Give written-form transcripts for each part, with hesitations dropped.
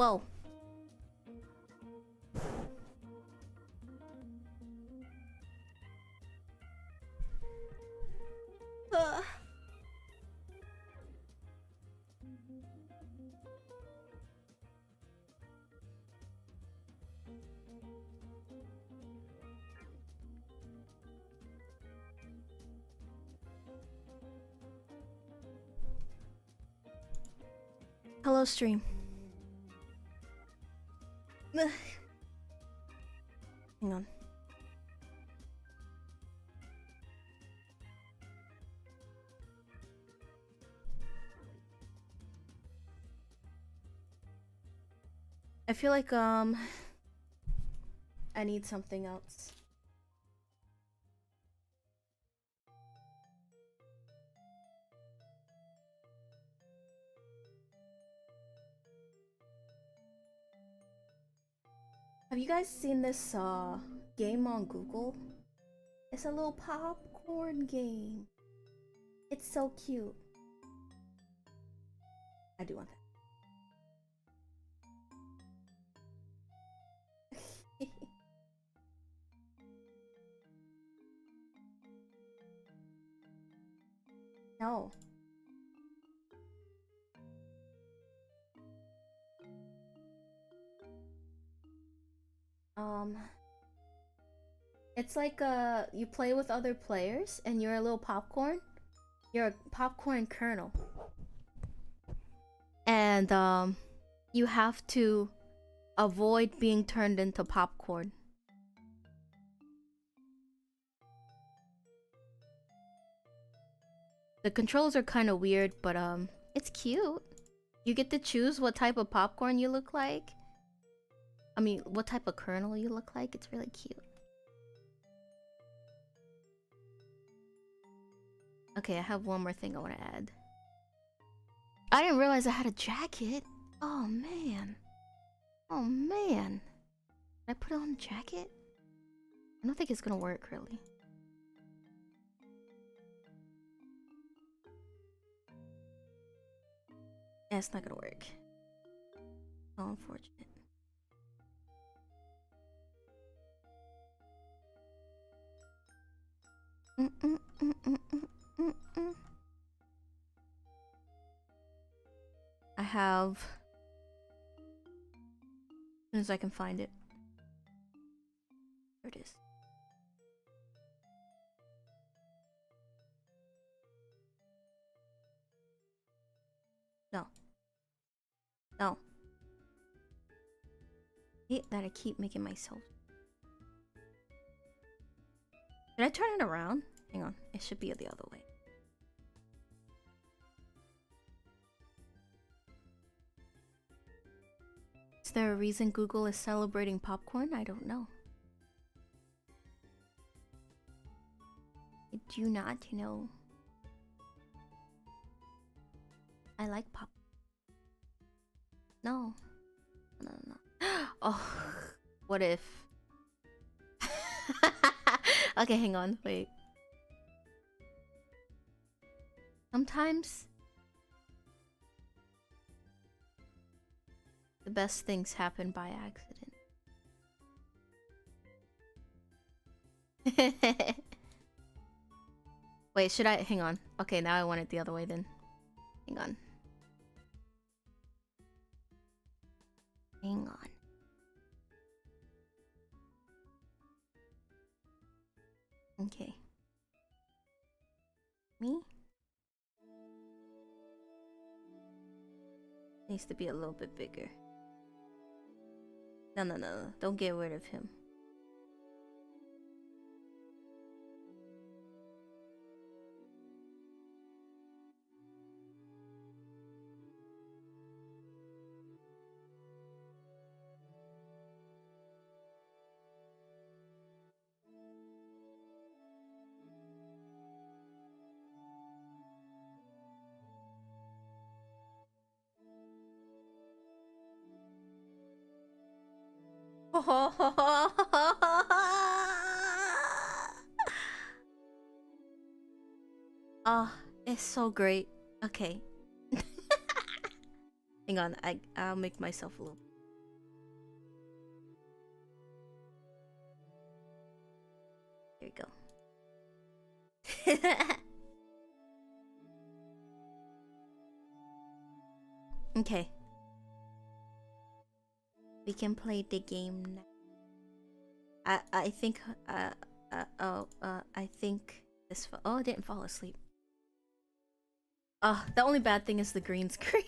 Whoa. Hello, stream. Hang on. I feel like I need something else. Have you guys seen this game on Google? It's a little popcorn game. It's so cute. I do want that. No. It's like you play with other players and you're a little popcorn. You're a popcorn kernel. And you have to avoid being turned into popcorn. The controls are kind of weird, but it's cute. You get to choose what type of popcorn you look like. I mean, what type of kernel you look like. It's really cute. Okay, I have one more thing I want to add. I didn't realize I had a jacket. Oh man. Oh man. Did I put on a jacket? I don't think it's gonna work really. Yeah, it's not gonna work. So unfortunate. I have... As soon as I can find it. There it is. No. No. I hate that I keep making myself. Did I turn it around? Hang on. It should be the other way. Is there a reason Google is celebrating popcorn? I don't know. I do not know. I like pop. No. No, no, no. Oh, what if? Okay, hang on. Wait. Sometimes the best things happen by accident. Wait, should I? Hang on. Okay, now I want it the other way then. Hang on. Hang on. Okay. Me? Needs to be a little bit bigger. No, no, no. Don't get rid of him. Oh, it's so great. Okay. Hang on, I'll make myself a little Okay. We can play the game now. I think I think this oh, I didn't fall asleep. Oh, the only bad thing is the green screen.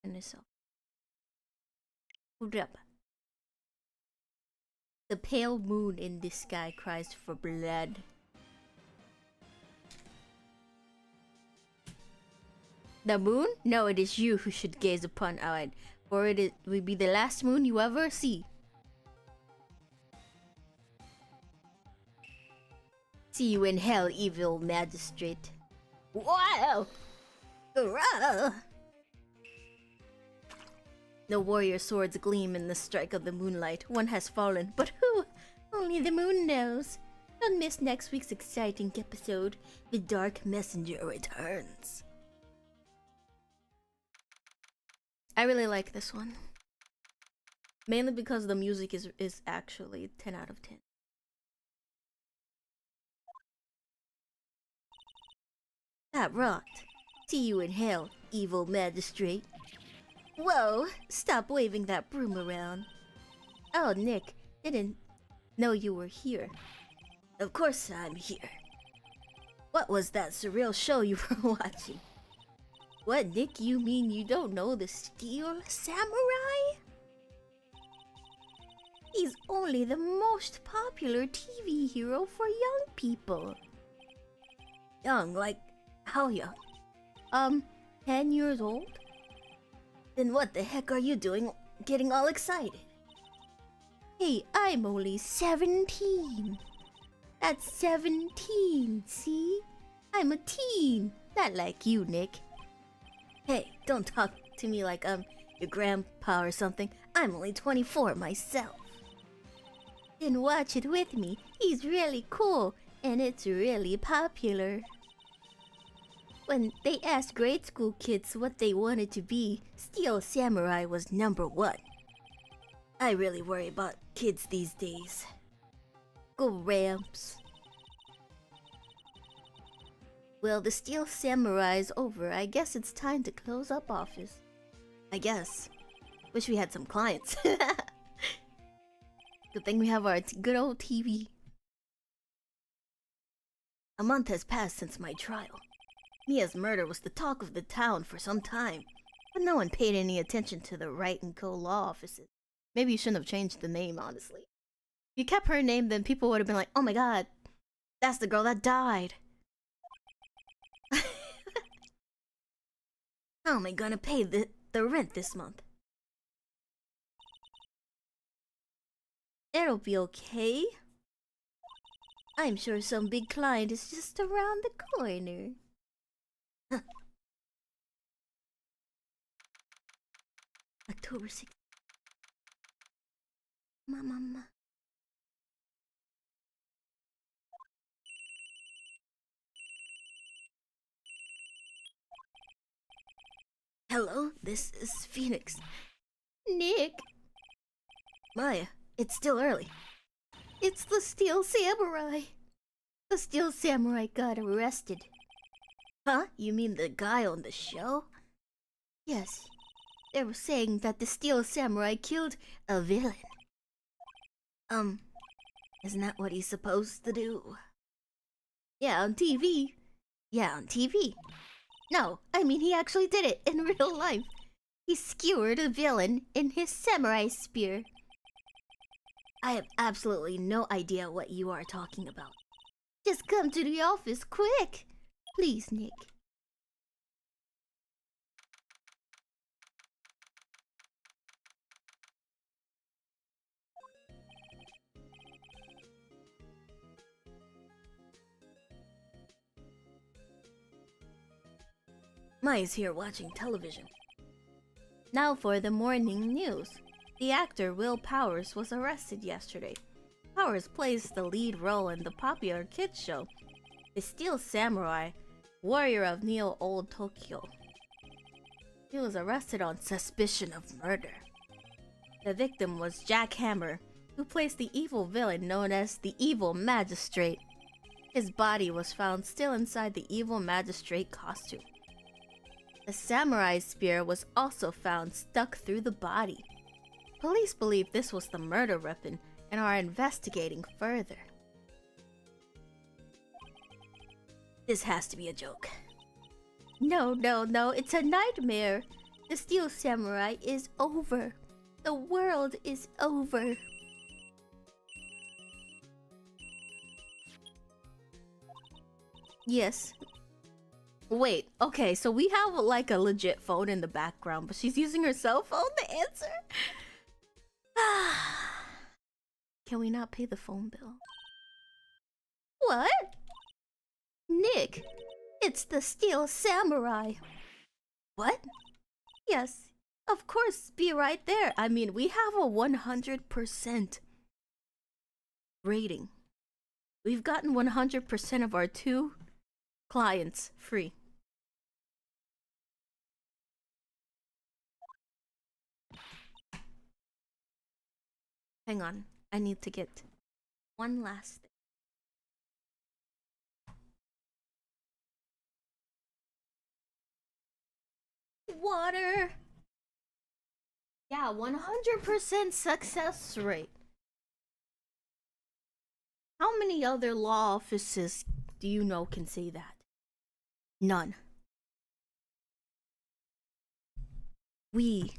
And this up. The pale moon in the sky cries for blood. The moon? No, it is you who should gaze upon our, for it will be the last moon you ever see. See you in hell, evil magistrate. Wow! Hurrah! The warrior swords gleam in the strike of the moonlight. One has fallen, but who? Only the moon knows. Don't miss next week's exciting episode. The Dark Messenger returns. I really like this one. Mainly because the music is actually 10 out of 10. That rocked. See you in hell, evil magistrate. Whoa, stop waving that broom around. Oh, Nick, didn't know you were here. Of course I'm here. What was that surreal show you were watching? What, Nick, you mean you don't know the Steel Samurai? He's only the most popular TV hero for young people. Young, like how young? 10 years old? Then what the heck are you doing getting all excited? Hey, I'm only 17. That's 17, see? I'm a teen, not like you, Nick. Hey, don't talk to me like I'm your grandpa or something. I'm only 24 myself. Then watch it with me. He's really cool, and it's really popular. When they asked grade school kids what they wanted to be, Steel Samurai was #1. I really worry about kids these days. Go Ramps. Well, the Steel Samurai's over. I guess it's time to close up office. I guess. Wish we had some clients. Good thing we have our good old TV. A month has passed since my trial. Mia's murder was the talk of the town for some time, but no one paid any attention to the Right and Co law offices. Maybe you shouldn't have changed the name, honestly. If you kept her name, then people would have been like, oh my god, that's the girl that died. How am I gonna pay the rent this month? It'll be okay. I'm sure some big client is just around the corner. October 6th. Mama. Hello, this is Phoenix. Nick. Maya, it's still early. It's the Steel Samurai. The Steel Samurai got arrested. Huh? You mean the guy on the show? Yes. They were saying that the Steel Samurai killed a villain. Isn't that what he's supposed to do? Yeah, on TV. Yeah, on TV. No, I mean he actually did it in real life. He skewered a villain in his samurai spear. I have absolutely no idea what you are talking about. Just come to the office, quick! Please, Nick. Mai's here watching television. Now for the morning news. The actor Will Powers was arrested yesterday. Powers plays the lead role in the popular kids show, The Steel Samurai, Warrior of Neo-Old Tokyo. He was arrested on suspicion of murder. The victim was Jack Hammer, who plays the evil villain known as the Evil Magistrate. His body was found still inside the evil magistrate costume. The samurai spear was also found stuck through the body. Police believe this was the murder weapon and are investigating further. This has to be a joke. No, it's a nightmare. The Steel Samurai is over. The world is over. Yes. Wait, okay, so we have like a legit phone in the background, but she's using her cell phone to answer? Can we not pay the phone bill? What? Nick, it's the Steel Samurai. What? Yes, of course, be right there. I mean, we have a 100% rating. We've gotten 100% of our 2 clients free. Hang on, I need to get one last thing. Water! Yeah, 100% success rate. How many other law offices do you know can say that? None. We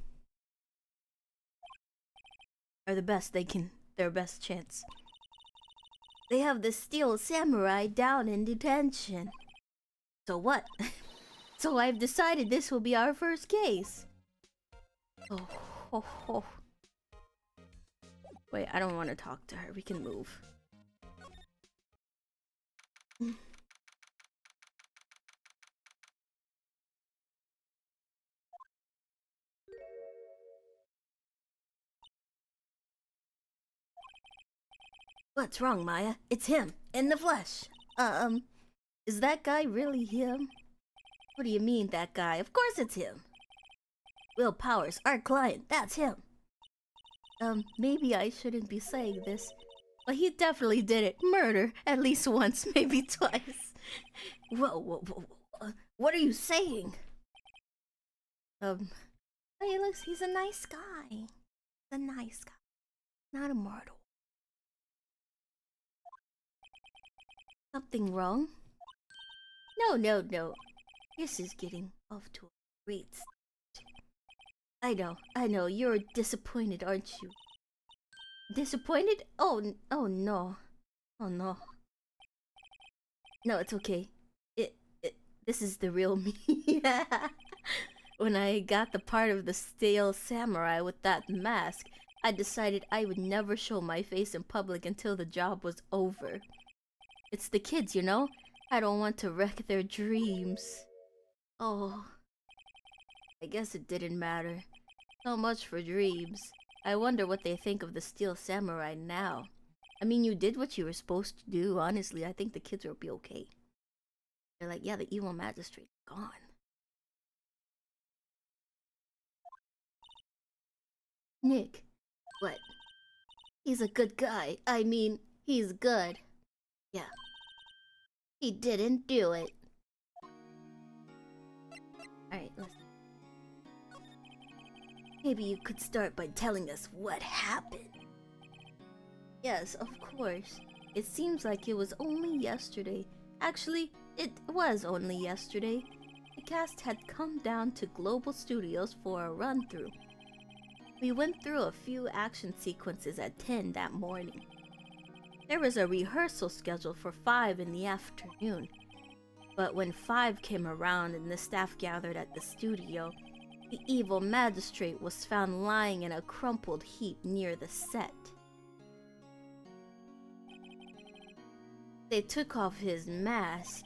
are the best their best chance. They have the Steel Samurai down in detention. So what? So I've decided this will be our first case. Oh. Wait, I don't want to talk to her. We can move. What's wrong, Maya? It's him, in the flesh. Is that guy really him? What do you mean, that guy? Of course it's him. Will Powers, our client, that's him. Maybe I shouldn't be saying this, but he definitely did it. Murder, at least once, maybe twice. Whoa. What are you saying? Hey, looks, he's a nice guy. He's a nice guy. Not immortal. Something wrong? No. This is getting off to a great start. I know. You're disappointed, aren't you? Disappointed? Oh no. Oh no. No, it's okay. This is the real me. When I got the part of the Steel Samurai with that mask, I decided I would never show my face in public until the job was over. It's the kids, you know? I don't want to wreck their dreams. Oh. I guess it didn't matter. So much for dreams. I wonder what they think of the Steel Samurai now. I mean, you did what you were supposed to do. Honestly, I think the kids will be okay. They're like, yeah, the evil magistrate's gone. Nick. What? He's a good guy. I mean, he's good. Yeah. He didn't do it. Alright, listen. Maybe you could start by telling us what happened. Yes, of course. It seems like it was only yesterday. Actually, it was only yesterday. The cast had come down to Global Studios for a run-through. We went through a few action sequences at 10 that morning. There was a rehearsal scheduled for 5 in the afternoon. But when 5 came around and the staff gathered at the studio, the evil magistrate was found lying in a crumpled heap near the set. They took off his mask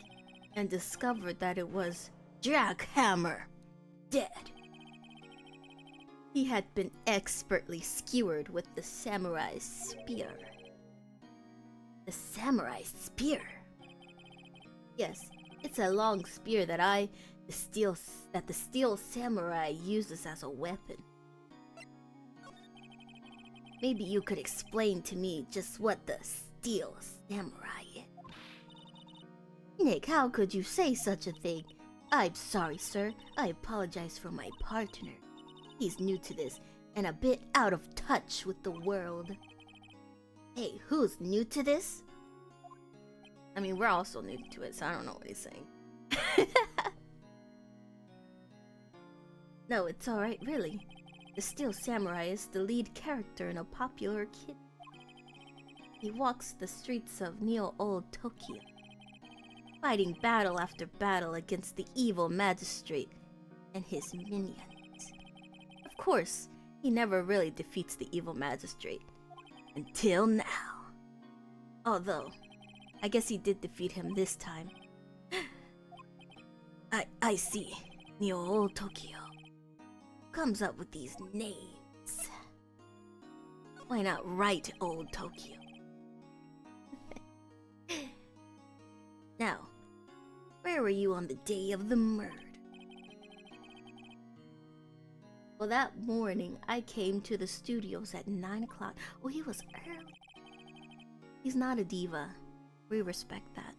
and discovered that it was Jackhammer, dead. He had been expertly skewered with the samurai spear. The samurai spear? Yes, it's a long spear that the Steel Samurai uses as a weapon. Maybe you could explain to me just what the Steel Samurai is. Nick, how could you say such a thing? I'm sorry, sir. I apologize for my partner. He's new to this and a bit out of touch with the world. Hey, who's new to this? I mean, we're also new to it, so I don't know what he's saying. No, it's alright, really. The Steel Samurai is the lead character in a popular kid. He walks the streets of Neo-Old Tokyo, fighting battle after battle against the evil magistrate and his minions. Of course, he never really defeats the evil magistrate. Until now. Although, I guess he did defeat him this time. I see. Neo-Old Tokyo comes up with these names. Why not write Old Tokyo? Now, where were you on the day of the murder? Well, that morning, I came to the studios at 9 o'clock. Oh, he was early. He's not a diva. We respect that.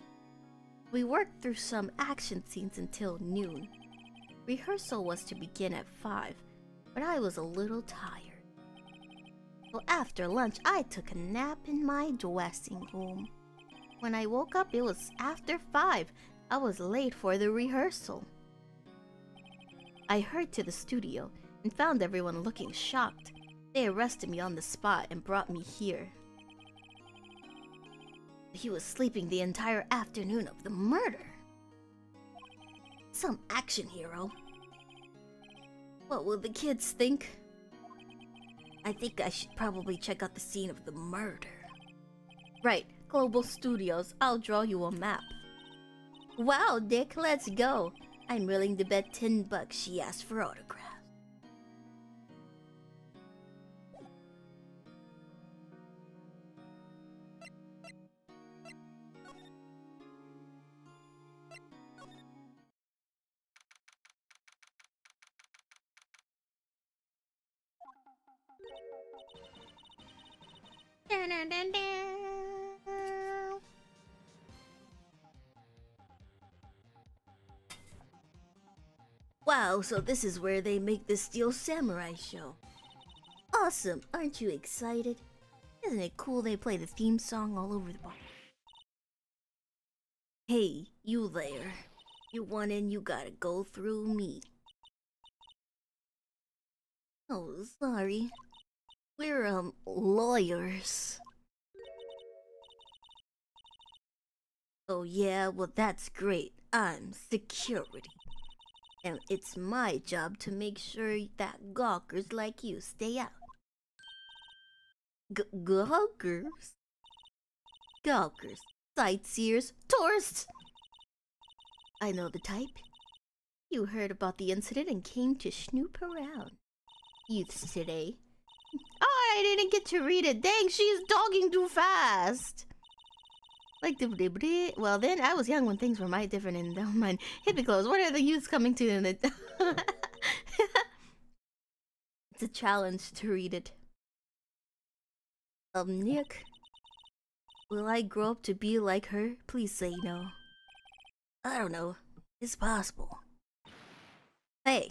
We worked through some action scenes until noon. Rehearsal was to begin at 5, but I was a little tired. So after lunch, I took a nap in my dressing room. When I woke up, it was after 5. I was late for the rehearsal. I hurried to the studio and found everyone looking shocked. They arrested me on the spot and brought me here. He was sleeping the entire afternoon of the murder. Some action hero. What will the kids think? I think I should probably check out the scene of the murder. Right, Global Studios, I'll draw you a map. Wow, Dick, let's go. I'm willing to bet $10 she asked for autographs. Wow, so this is where they make the Steel Samurai show. Awesome, aren't you excited? Isn't it cool they play the theme song all over the bar? Hey, you there. You want in, you gotta go through me. Oh, sorry. We're, lawyers. Oh yeah, well that's great. I'm security. And it's my job to make sure that gawkers like you stay out. Gawkers? Gawkers. Sightseers. Tourists! I know the type. You heard about the incident and came to snoop around. Youths today. Oh, I didn't get to read it. Dang, she's dogging too fast. Like, well, then I was young when things were mighty different and don't mind. Hippie clothes. What are the youths coming to in it? It's a challenge to read it. Nick, will I grow up to be like her? Please say no. I don't know. It's possible. Hey,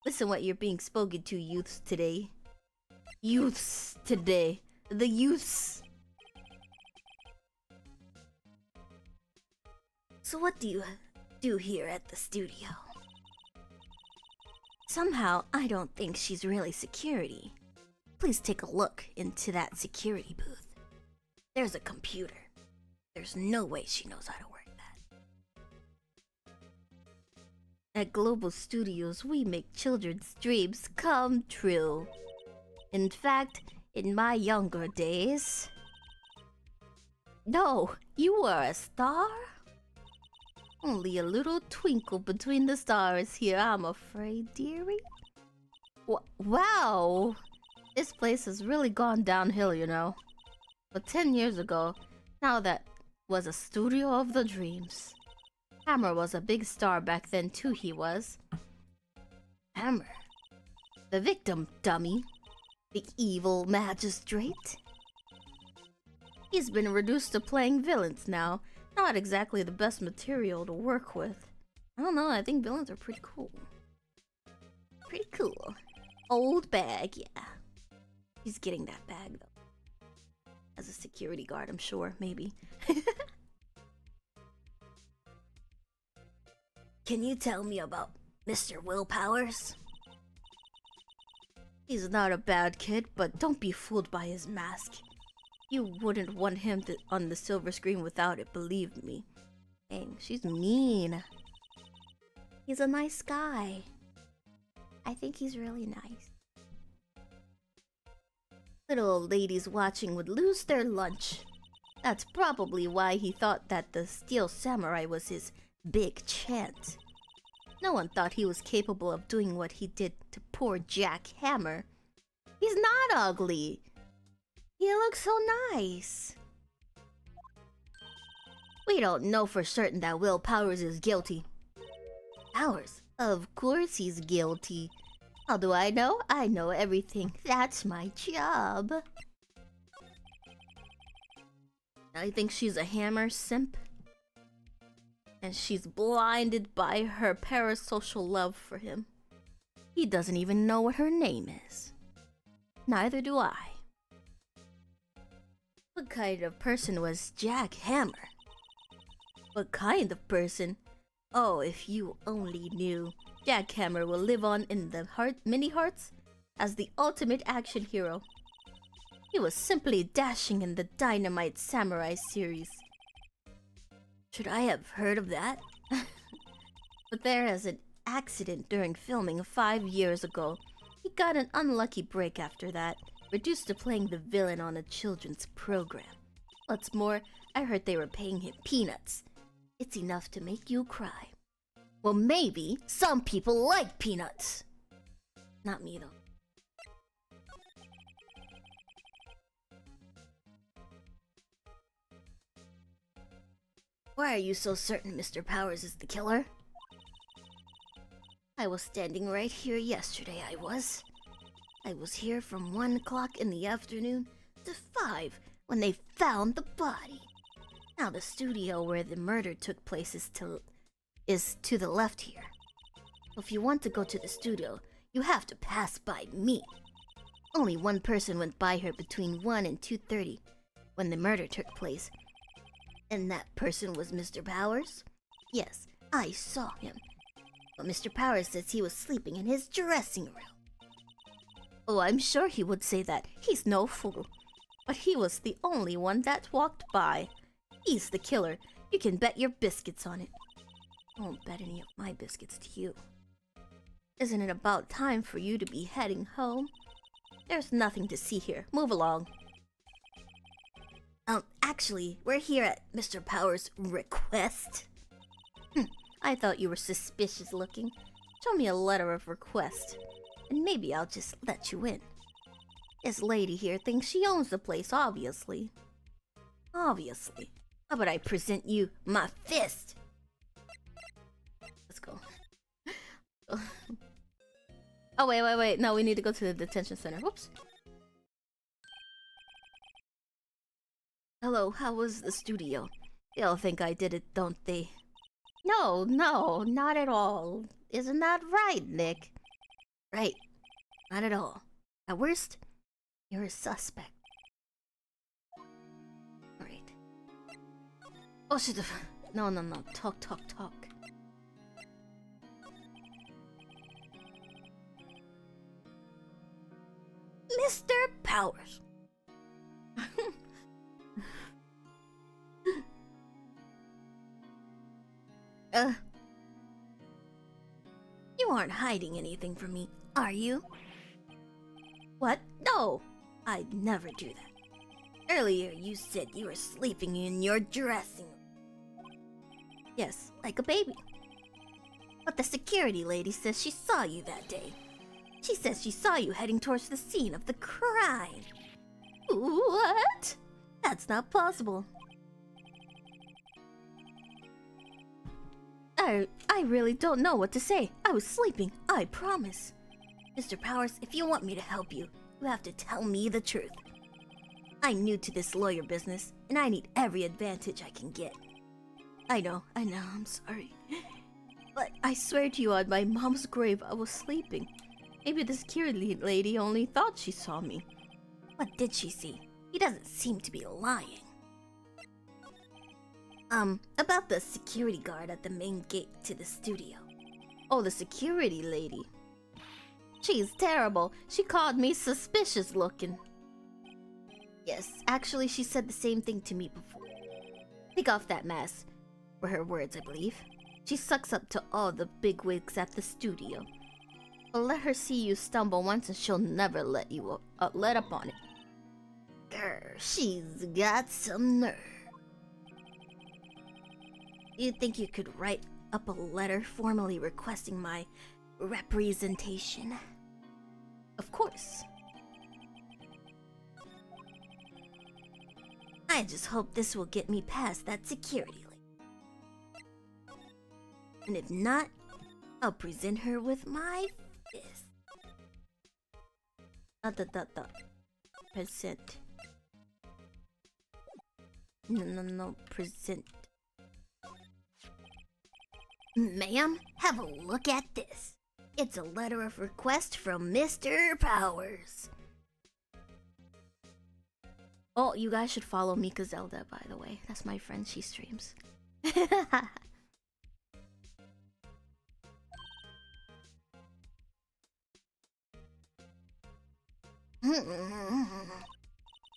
listen what you're being spoken to, youths today. Youths today. The youths. So what do you do here at the studio? Somehow, I don't think she's really security. Please take a look into that security booth. There's a computer. There's no way she knows how to work that. At Global Studios, we make children's dreams come true. In fact, in my younger days... No, you were a star? Only a little twinkle between the stars here, I'm afraid, dearie. Wow! This place has really gone downhill, you know. But 10 years ago, now that was a studio of the dreams. Hammer was a big star back then too, he was. Hammer? The victim, dummy. The evil magistrate? He's been reduced to playing villains now. Not exactly the best material to work with. I don't know, I think villains are pretty cool. Pretty cool. Old bag, yeah. He's getting that bag, though. As a security guard, I'm sure, maybe. Can you tell me about Mr. Willpowers? He's not a bad kid, but don't be fooled by his mask. You wouldn't want him on the silver screen without it, believe me. Dang, she's mean. He's a nice guy. I think he's really nice. Little old ladies watching would lose their lunch. That's probably why he thought that the Steel Samurai was his big chance. No one thought he was capable of doing what he did to poor Jack Hammer. He's not ugly. He looks so nice. We don't know for certain that Will Powers is guilty. Powers? Of course he's guilty. How do I know? I know everything. That's my job. I think she's a Hammer simp. And she's blinded by her parasocial love for him. He doesn't even know what her name is. Neither do I. What kind of person was Jack Hammer? What kind of person? Oh, if you only knew. Jack Hammer will live on in the many hearts as the ultimate action hero. He was simply dashing in the Dynamite Samurai series. Should I have heard of that? But there was an accident during filming 5 years ago. He got an unlucky break after that, reduced to playing the villain on a children's program. What's more, I heard they were paying him peanuts. It's enough to make you cry. Well, maybe some people like peanuts. Not me, though. Why are you so certain Mr. Powers is the killer? I was standing right here yesterday, I was here from 1 o'clock in the afternoon to 5 when they found the body. Now the studio where the murder took place is to the left here. If you want to go to the studio, you have to pass by me. Only one person went by her between 1 and 2:30 when the murder took place. And that person was Mr. Powers? Yes, I saw him. But Mr. Powers says he was sleeping in his dressing room. Oh, I'm sure he would say that. He's no fool. But he was the only one that walked by. He's the killer. You can bet your biscuits on it. I won't bet any of my biscuits to you. Isn't it about time for you to be heading home? There's nothing to see here. Move along. Actually, we're here at Mr. Powers' request. I thought you were suspicious looking. Show me a letter of request, and maybe I'll just let you in. This lady here thinks she owns the place, obviously. Obviously. How about I present you my fist? Let's go. Oh, wait. No, we need to go to the detention center. Whoops. Hello, how was the studio? They all think I did it, don't they? No, not at all. Isn't that right, Nick? Right. Not at all. At worst, you're a suspect. Alright. Oh, shit. No. Talk. Mr. Powers. You aren't hiding anything from me, are you? What? No! I'd never do that. Earlier you said you were sleeping in your dressing room. Yes, like a baby. But the security lady says she saw you that day. She says she saw you heading towards the scene of the crime. What? That's not possible. I really don't know what to say. I was sleeping, I promise. Mr. Powers, if you want me to help you, you have to tell me the truth. I'm new to this lawyer business, and I need every advantage I can get. I know, I'm sorry. But I swear to you, on my mom's grave, I was sleeping. Maybe the security lady only thought she saw me. What did she see? He doesn't seem to be lying. About the security guard at the main gate to the studio. Oh, the security lady. She's terrible. She called me suspicious looking. Yes, actually she said the same thing to me before. Take off that mask. Were her words, I believe. She sucks up to all the bigwigs at the studio. But let her see you stumble once and she'll never let you let up on it. Grr, she's got some nerve. You think you could write up a letter formally requesting my representation? Of course. I just hope this will get me past that security lady. And if not, I'll present her with my fist. Present. No, present. Ma'am, have a look at this. It's a letter of request from Mr. Powers. Oh, you guys should follow Mika Zelda, by the way. That's my friend, she streams.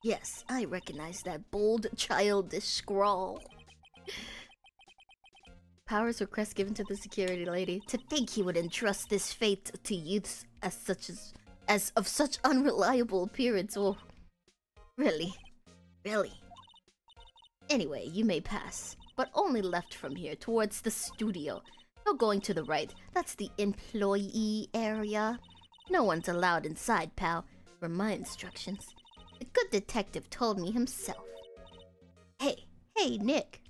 Yes, I recognize that bold, childish scrawl. Powers request given to the security lady. To think he would entrust this fate to youths as of such unreliable appearance. Oh, really? Anyway, you may pass, but only left from here towards the studio. No going to the right. That's the employee area. No one's allowed inside, pal. Were my instructions. The good detective told me himself. Hey, Nick.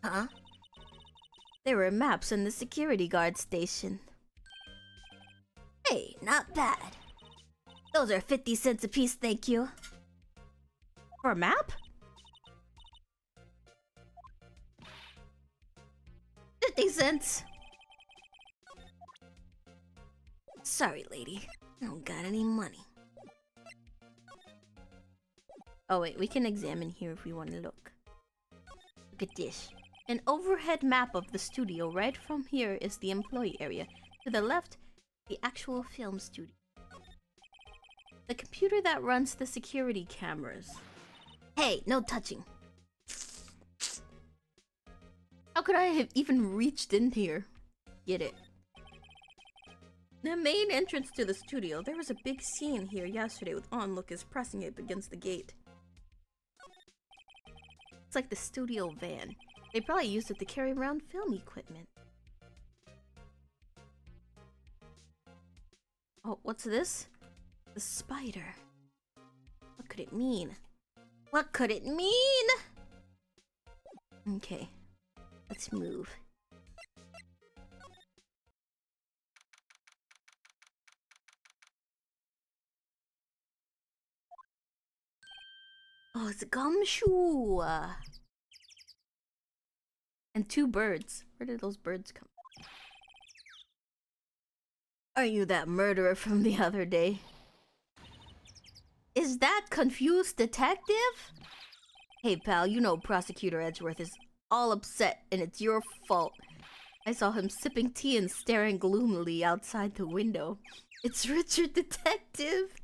Huh? There were maps in the security guard station. Hey, not bad. Those are 50 cents apiece, thank you. For a map? 50 cents. Sorry, lady. I don't got any money. Oh wait, we can examine here if we want to look. Look at this. An overhead map of the studio. Right from here is the employee area. To the left, the actual film studio. The computer that runs the security cameras. Hey, no touching. How could I have even reached in here? Get it. The main entrance to the studio. There was a big scene here yesterday with onlookers pressing it against the gate. It's like the studio van. They probably used it to carry around film equipment. Oh, what's this? The spider. What could it mean? What could it mean? Okay, let's move. Oh, it's a gumshoe! And 2 birds. Where did those birds come from? Are you that murderer from the other day? Is that confused detective? Hey pal, you know Prosecutor Edgeworth is all upset and it's your fault. I saw him sipping tea and staring gloomily outside the window. It's Richard Detective!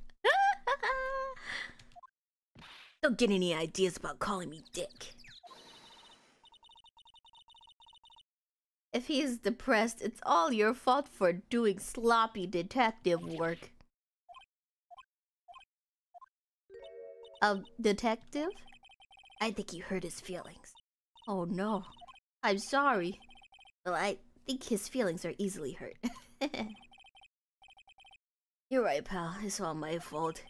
Don't get any ideas about calling me Dick. If he is depressed, it's all your fault for doing sloppy detective work. A detective? I think you hurt his feelings. Oh no. I'm sorry. Well, I think his feelings are easily hurt. You're right, pal. It's all my fault.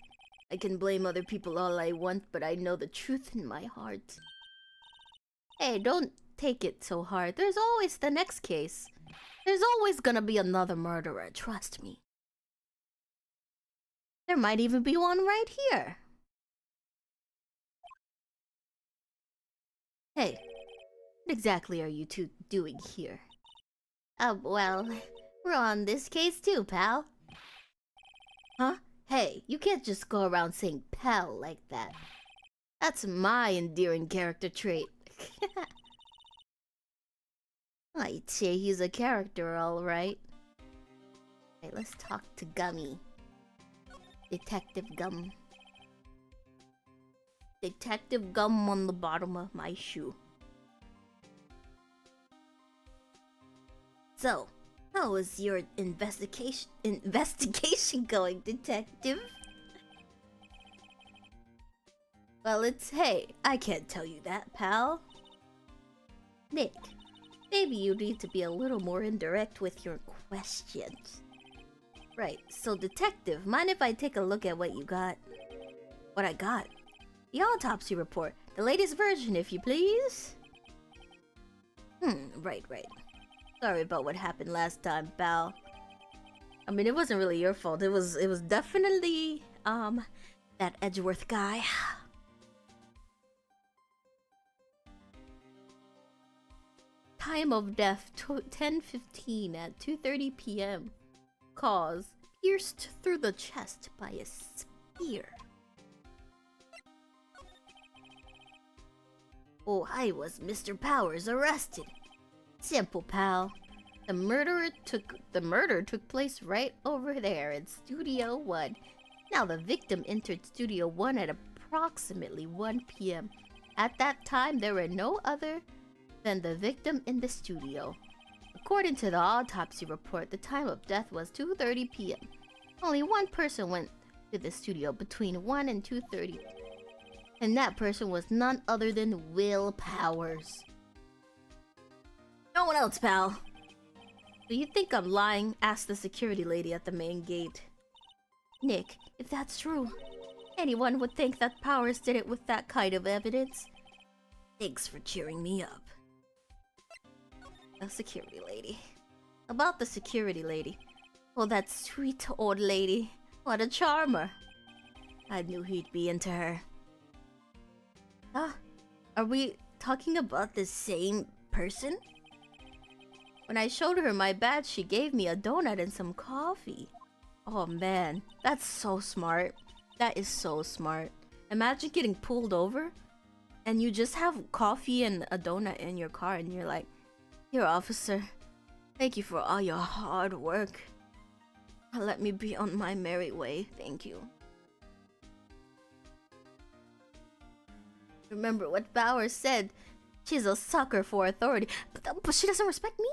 I can blame other people all I want, but I know the truth in my heart. Hey, don't take it so hard. There's always the next case. There's always gonna be another murderer, trust me. There might even be one right here. Hey, What exactly are you two doing here? Well, we're on this case too, pal. Huh? Hey, you can't just go around saying pal like that. That's my endearing character trait. I'd say he's a character, alright. Okay, let's talk to Gummy. Detective Gum. Detective Gum on the bottom of my shoe. So, how was your investigation going, detective? Well, hey, I can't tell you that, pal. Nick, maybe you need to be a little more indirect with your questions. Right, so detective, mind if I take a look at what you got? What I got? The autopsy report. The latest version, if you please. Right. Sorry about what happened last time, pal. I mean, it wasn't really your fault. It was definitely, that Edgeworth guy. Time of death, 10:15 at 2:30 p.m. Cause, pierced through the chest by a spear. Oh, I was Mr. Powers arrested. Simple, pal. The murder took place right over there in Studio 1. Now the victim entered Studio 1 at approximately 1 p.m. At that time, there were no other than the victim in the studio. According to the autopsy report, the time of death was 2:30 p.m. Only one person went to the studio between 1 and 2:30. And that person was none other than Will Powers. No one else, pal. Do you think I'm lying? Asked the security lady at the main gate. Nick, if that's true, anyone would think that Powers did it with that kind of evidence. Thanks for cheering me up. The security lady. About the security lady. Well, that sweet old lady. What a charmer. I knew he'd be into her. Are we talking about the same person? When I showed her my badge, she gave me a donut and some coffee. Oh man, that's so smart. That is so smart. Imagine getting pulled over and you just have coffee and a donut in your car and you're like, "Here, officer, thank you for all your hard work. Let me be on my merry way, thank you." Remember what Bowers said. She's a sucker for authority. But she doesn't respect me?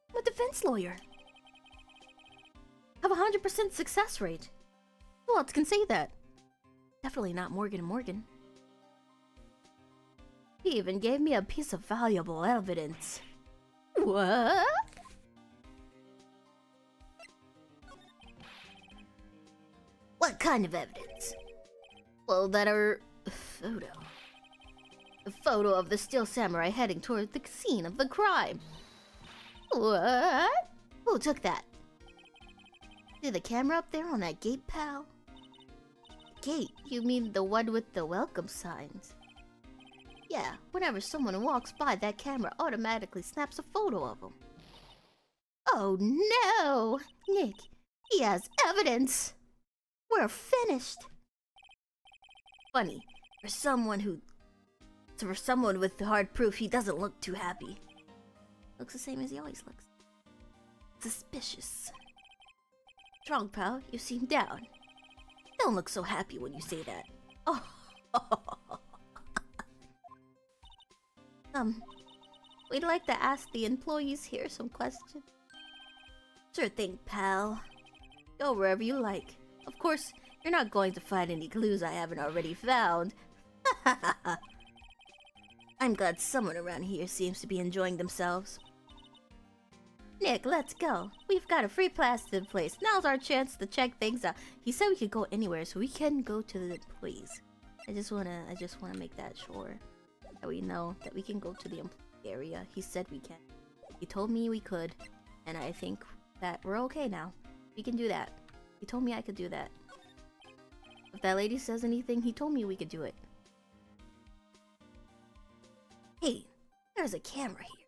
I'm a defense lawyer. I have a 100% success rate. Who else can say that? Definitely not Morgan & Morgan. He even gave me a piece of valuable evidence. What? What kind of evidence? Well, that are photo. A photo of the Steel Samurai heading toward the scene of the crime. What? Who took that? See the camera up there on that gate, pal? Gate? You mean the one with the welcome signs? Yeah, whenever someone walks by, that camera automatically snaps a photo of them. Oh no! Nick, he has evidence! We're finished! Funny, for someone with hard proof, he doesn't look too happy. Looks the same as he always looks. Suspicious. Strong, pal, you seem down. Don't look so happy when you say that. Oh. We'd like to ask the employees here some questions. Sure thing, pal. Go wherever you like. Of course, you're not going to find any clues I haven't already found. I'm glad someone around here seems to be enjoying themselves. Nick, let's go. We've got a free pass in place. Now's our chance to check things out. He said we could go anywhere, so we can go to the employees. I just wanna make that sure that we know that we can go to the employee area. He said we can. He told me we could, and I think that we're okay now. We can do that. He told me I could do that. If that lady says anything, he told me we could do it. Hey, There's a camera here.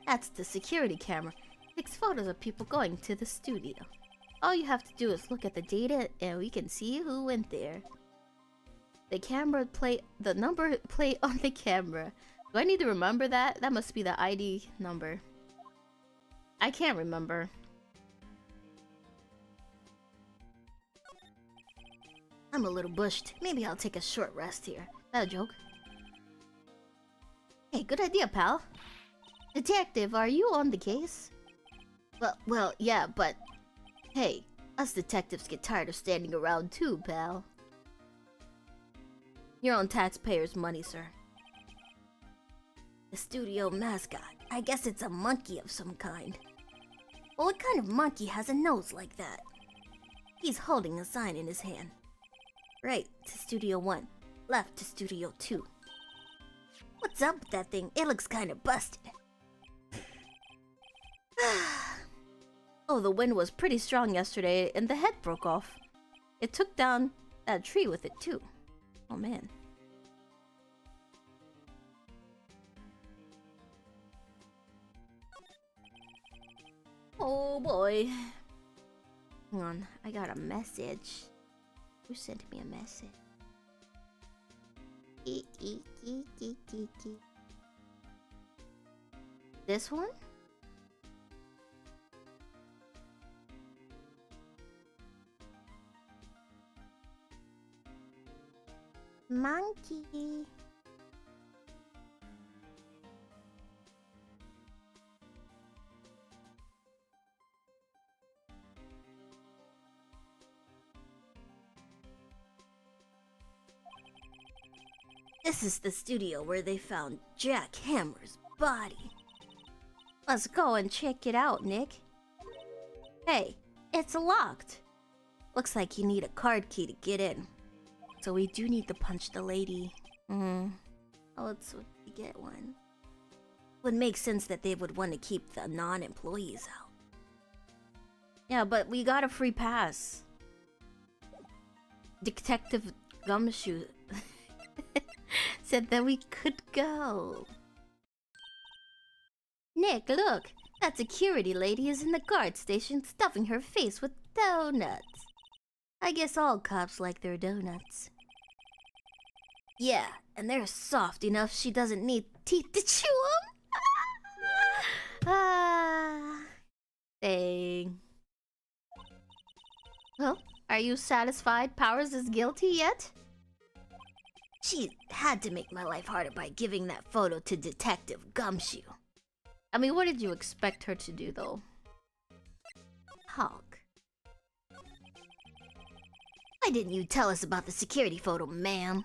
That's the security camera. It takes photos of people going to the studio. All you have to do is look at the data and we can see who went there. The number plate on the camera. Do I need to remember that? That must be the ID number. I can't remember. I'm a little bushed. Maybe I'll take a short rest here. That a joke? Hey, good idea, pal. Detective, are you on the case? Well, yeah, but... Hey, us detectives get tired of standing around too, pal. You're on taxpayers' money, sir. The studio mascot. I guess it's a monkey of some kind. Well, what kind of monkey has a nose like that? He's holding a sign in his hand. Right to Studio 1, left to Studio 2. What's up with that thing? It looks kinda busted. Oh, the wind was pretty strong yesterday and the head broke off. It took down that tree with it too. Oh man. Oh boy. Hang on, I got a message. Who sent me a message? This one? Monkey. This is the studio where they found Jack Hammer's body. Let's go and check it out, Nick. Hey, it's locked. Looks like you need a card key to get in. So we do need to punch the lady. Oh, let's get one. Would make sense that they would want to keep the non-employees out. Yeah, but we got a free pass. Detective Gumshoe said that we could go. Nick, look! That security lady is in the guard station stuffing her face with donuts. I guess all cops like their donuts. Yeah, and they're soft enough she doesn't need teeth to chew them. Dang. Well, are you satisfied Powers is guilty yet? She had to make my life harder by giving that photo to Detective Gumshoe. I mean, what did you expect her to do, though? Hulk. Why didn't you tell us about the security photo, ma'am?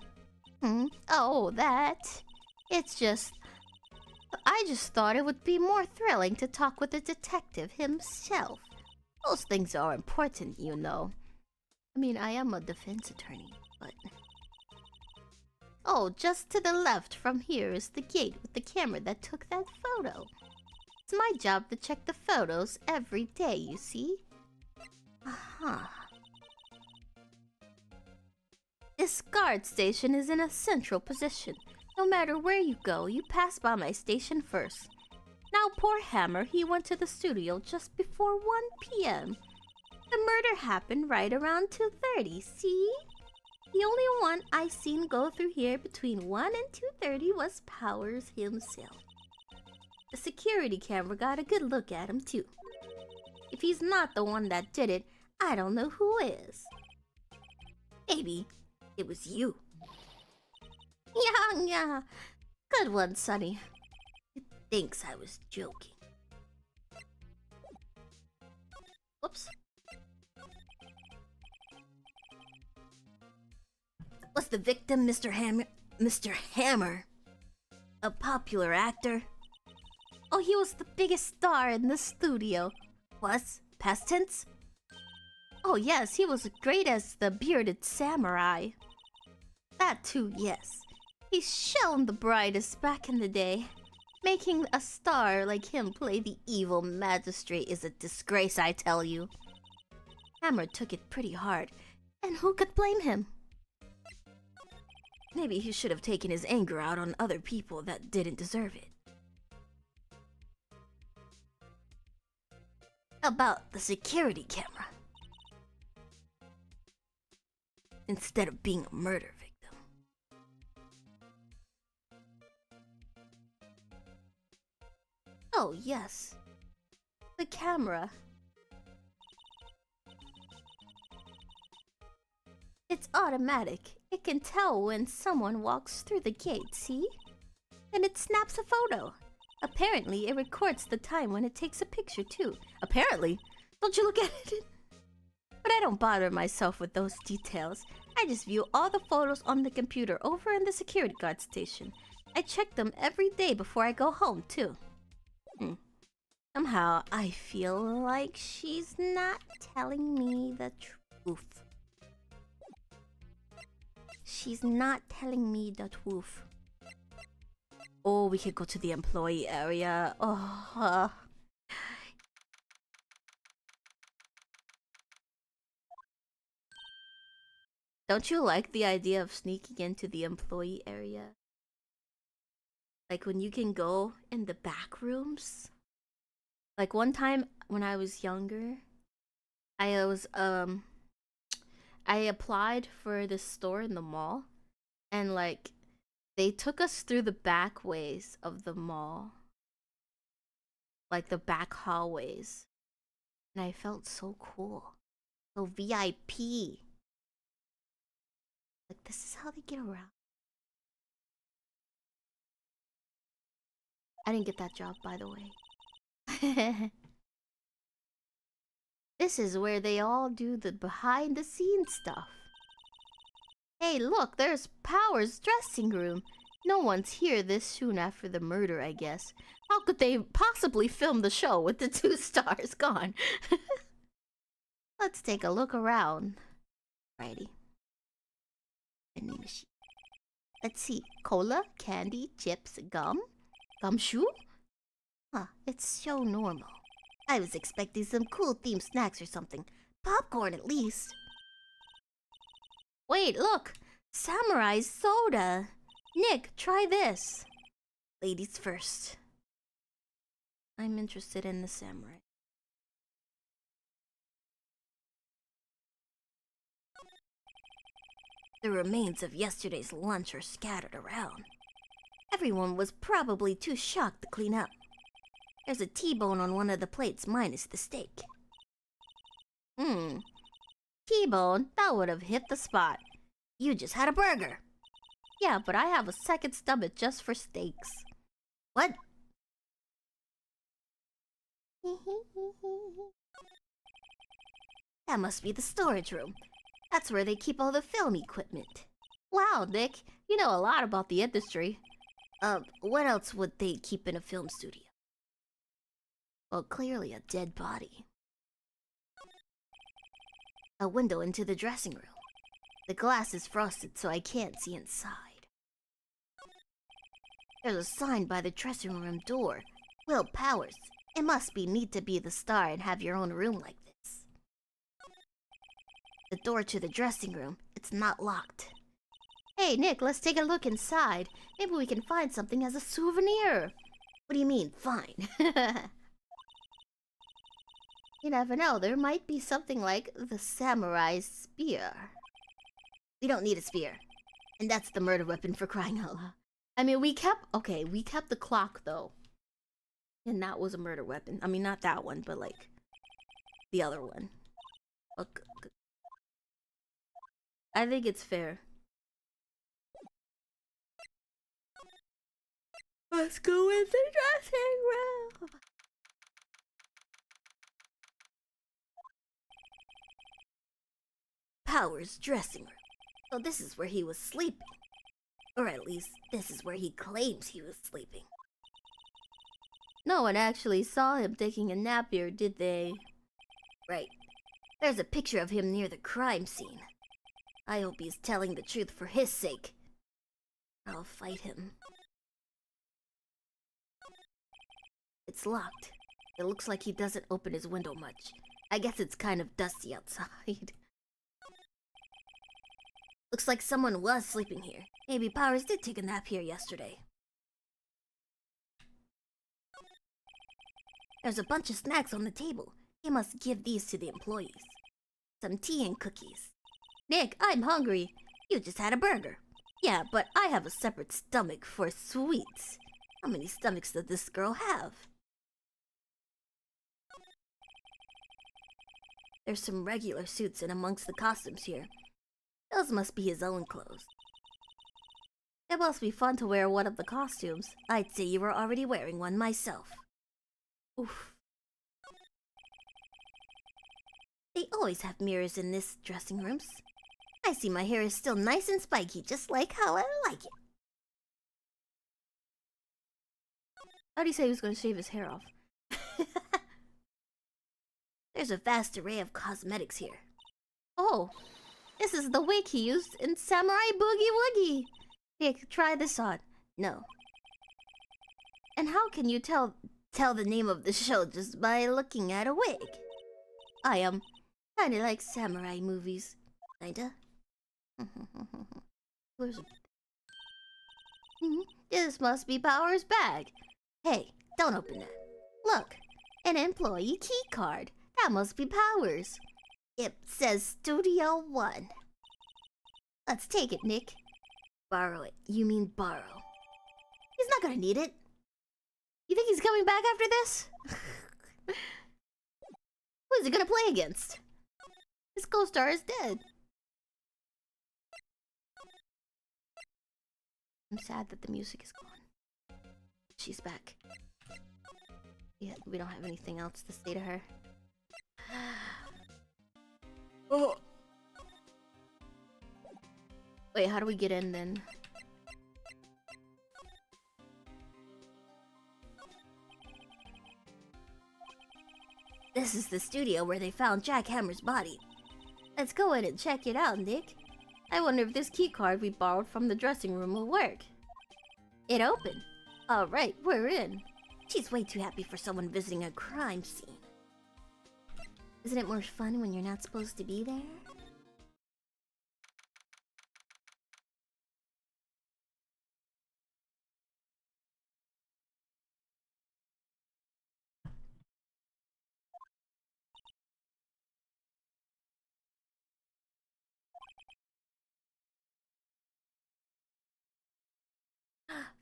Oh, that. It's just... I just thought it would be more thrilling to talk with the detective himself. Those things are important, you know. I mean, I am a defense attorney, but... Oh, just to the left from here is the gate with the camera that took that photo. It's my job to check the photos every day, you see? This guard station is in a central position. No matter where you go, you pass by my station first. Now, poor Hammer, he went to the studio just before 1 p.m. The murder happened right around 2:30, see? The only one I seen go through here between 1 and 2:30 was Powers himself. The security camera got a good look at him, too. If he's not the one that did it, I don't know who is. Maybe it was you. Yeah. Good one, Sonny. He thinks I was joking. Whoops. Was the victim Mr. Hammer? A popular actor? Oh, he was the biggest star in the studio. Was? Past tense? Oh yes, he was great as the bearded samurai. That too, yes. He shone the brightest back in the day. Making a star like him play the evil magistrate is a disgrace, I tell you. Hammer took it pretty hard, and who could blame him? Maybe he should have taken his anger out on other people that didn't deserve it. How about the security camera? Instead of being a murder victim. Oh, yes. The camera. It's automatic. It can tell when someone walks through the gate, see? Then it snaps a photo. Apparently, it records the time when it takes a picture, too. Apparently? Don't you look at it? But I don't bother myself with those details. I just view all the photos on the computer over in the security guard station. I check them every day before I go home, too. Somehow, I feel like she's not telling me the truth. She's not telling me the truth. Oh, we could go to the employee area. Oh. Don't you like the idea of sneaking into the employee area? Like when you can go in the back rooms? Like one time when I was younger, I applied for this store in the mall, and like they took us through the back ways of the mall. Like the back hallways. And I felt so cool. So VIP. Like this is how they get around. I didn't get that job, by the way. This is where they all do the behind the scenes stuff. Hey, look, there's Power's dressing room. No one's here this soon after the murder, I guess. How could they possibly film the show with the 2 stars gone? Let's take a look around. Righty. Vending machine. Let's see. Cola, candy, chips, gum? Gumshoe? Huh, it's so normal. I was expecting some cool themed snacks or something. Popcorn, at least. Wait, look! Samurai soda! Nick, try this! Ladies first. I'm interested in the samurai. The remains of yesterday's lunch are scattered around. Everyone was probably too shocked to clean up. There's a T-bone on one of the plates minus the steak. T-bone? That would have hit the spot. You just had a burger. Yeah, but I have a second stomach just for steaks. What? That must be the storage room. That's where they keep all the film equipment. Wow, Nick, you know a lot about the industry. What else would they keep in a film studio? Well, clearly a dead body. A window into the dressing room. The glass is frosted so I can't see inside. There's a sign by the dressing room door. Will Powers. It must be neat to be the star and have your own room like this. The door to the dressing room, it's not locked. Hey, Nick, let's take a look inside. Maybe we can find something as a souvenir. What do you mean, fine? You never know, there might be something like the samurai spear. We don't need a spear. And that's the murder weapon for crying out loud. I mean, we kept the clock, though. And that was a murder weapon. I mean, not that one, but like the other one. Look. I think it's fair. Let's go in the dressing room. Powers' dressing room. So this is where he was sleeping. Or at least, this is where he claims he was sleeping. No one actually saw him taking a nap here, did they? Right. There's a picture of him near the crime scene. I hope he's telling the truth for his sake. I'll fight him. It's locked. It looks like he doesn't open his window much. I guess it's kind of dusty outside. Looks like someone was sleeping here. Maybe Powers did take a nap here yesterday. There's a bunch of snacks on the table. I must give these to the employees. Some tea and cookies. Nick, I'm hungry. You just had a burger. Yeah, but I have a separate stomach for sweets. How many stomachs does this girl have? There's some regular suits in amongst the costumes here. Those must be his own clothes. It must be fun to wear one of the costumes. I'd say you were already wearing one myself. Oof. They always have mirrors in this dressing rooms. I see my hair is still nice and spiky, just like how I like it. How do you say he was going to shave his hair off? There's a vast array of cosmetics here. Oh, this is the wig he used in Samurai Boogie Woogie. Here, try this on. No. And how can you tell the name of the show just by looking at a wig? I kinda like samurai movies. Kinda. This must be Power's bag. Hey, don't open that. Look, an employee key card. That must be Power's. It says Studio 1. Let's take it, Nick. Borrow it. You mean borrow. He's not gonna need it. You think he's coming back after this? Who is he gonna play against? His co-star is dead. I'm sad that the music is gone. She's back. Yeah, we don't have anything else to say to her. Oh. Wait, how do we get in then? This is the studio where they found Jack Hammer's body. Let's go in and check it out, Nick. I wonder if this keycard we borrowed from the dressing room will work. It opened. Alright, we're in. She's way too happy for someone visiting a crime scene. Isn't it more fun when you're not supposed to be there?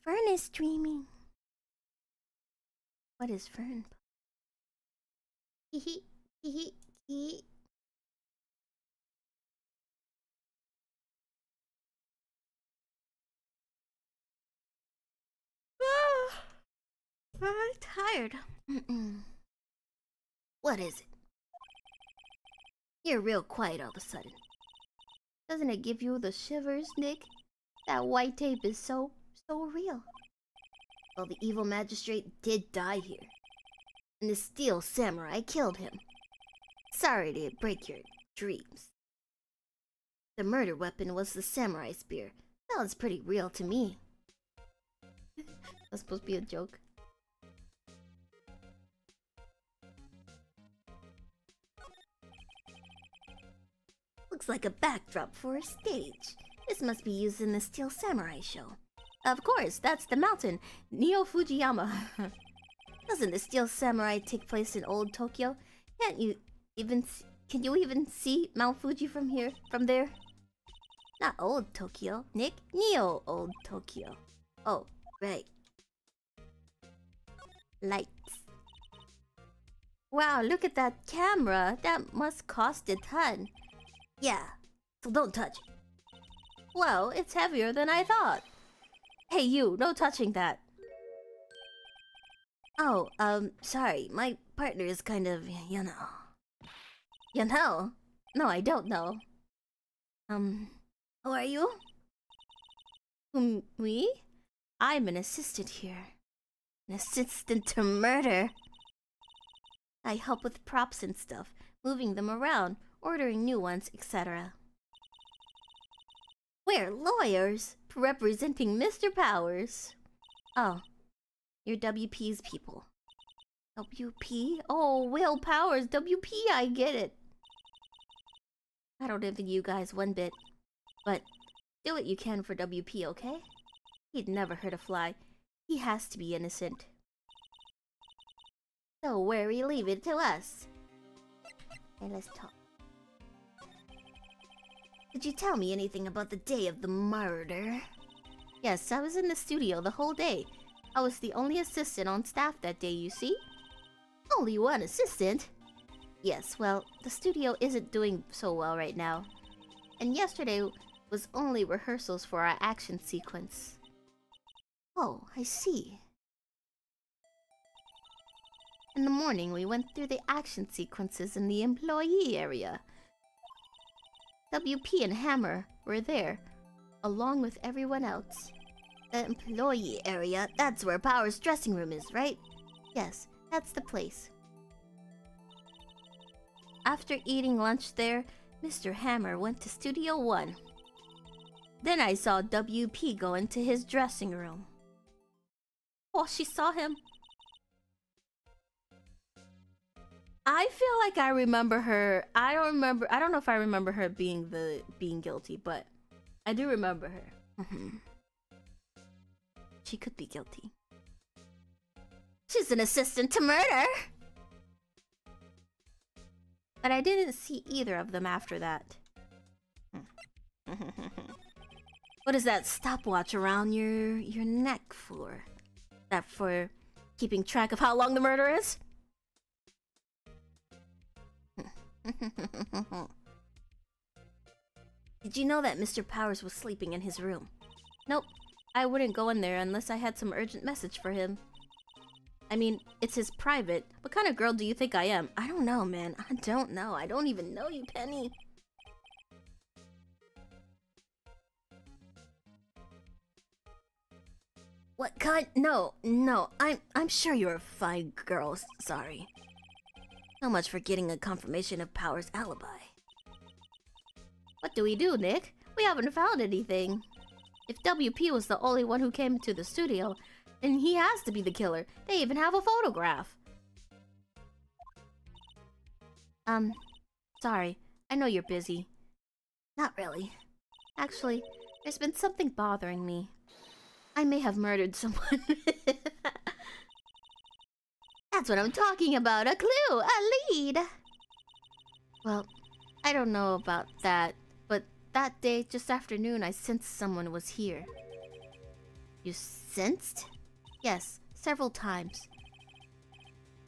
Fern is dreaming. What is Fern? Hee hee hee. I'm tired. What is it? You're real quiet all of a sudden. Doesn't it give you the shivers, Nick? That white tape is so real. Well, the evil magistrate did die here. And the steel samurai killed him. Sorry to break your dreams. The murder weapon was the samurai spear. Sounds pretty real to me. That's supposed to be a joke. Looks like a backdrop for a stage. This must be used in the Steel Samurai show. Of course, that's the mountain, Neo Fujiyama. Doesn't the Steel Samurai take place in old Tokyo? Can you even see Mount Fuji from there? Not old Tokyo, Nick. Neo old Tokyo. Oh, right. Lights. Wow, look at that camera. That must cost a ton. Yeah, so don't touch it. Well, it's heavier than I thought. Hey you, no touching that. Oh, sorry. My partner is kind of, you know. You know? No, I don't know. Who are you? Me? I'm an assistant here. An assistant to murder. I help with props and stuff, moving them around, ordering new ones, etc. We're lawyers, representing Mr. Powers. Oh, you're WP's people. WP? Oh, Will Powers, WP, I get it. I don't envy you guys one bit. But do what you can for WP, okay? He'd never hurt a fly. He has to be innocent. So where we leave it to us. Hey, let's talk. Did you tell me anything about the day of the murder? Yes, I was in the studio the whole day. I was the only assistant on staff that day, you see? Only one assistant? Yes, well, the studio isn't doing so well right now. And yesterday was only rehearsals for our action sequence. Oh, I see. In the morning, we went through the action sequences in the employee area. WP and Hammer were there, along with everyone else. The employee area, that's where Power's dressing room is, right? Yes, that's the place. After eating lunch there, Mr. Hammer went to Studio 1. Then I saw WP go into his dressing room. Oh, she saw him. I feel like I remember her. I don't know if I remember her being guilty, but I do remember her. She could be guilty. She's an assistant to murder. But I didn't see either of them after that. What is that stopwatch around your neck for? That for keeping track of how long the murder is? Did you know that Mr. Powers was sleeping in his room? Nope. I wouldn't go in there unless I had some urgent message for him. I mean, it's his private. What kind of girl do you think I am? I don't know, man. I don't know. I don't even know you, Penny. What kind? No. I'm sure you're a fine girl. Sorry. So much for getting a confirmation of Power's alibi. What do we do, Nick? We haven't found anything. If WP was the only one who came to the studio, then he has to be the killer. They even have a photograph. Sorry. I know you're busy. Not really. Actually, there's been something bothering me. I may have murdered someone. That's what I'm talking about. A clue! A lead! Well, I don't know about that, but that day, just after noon, I sensed someone was here. You sensed? Yes, several times.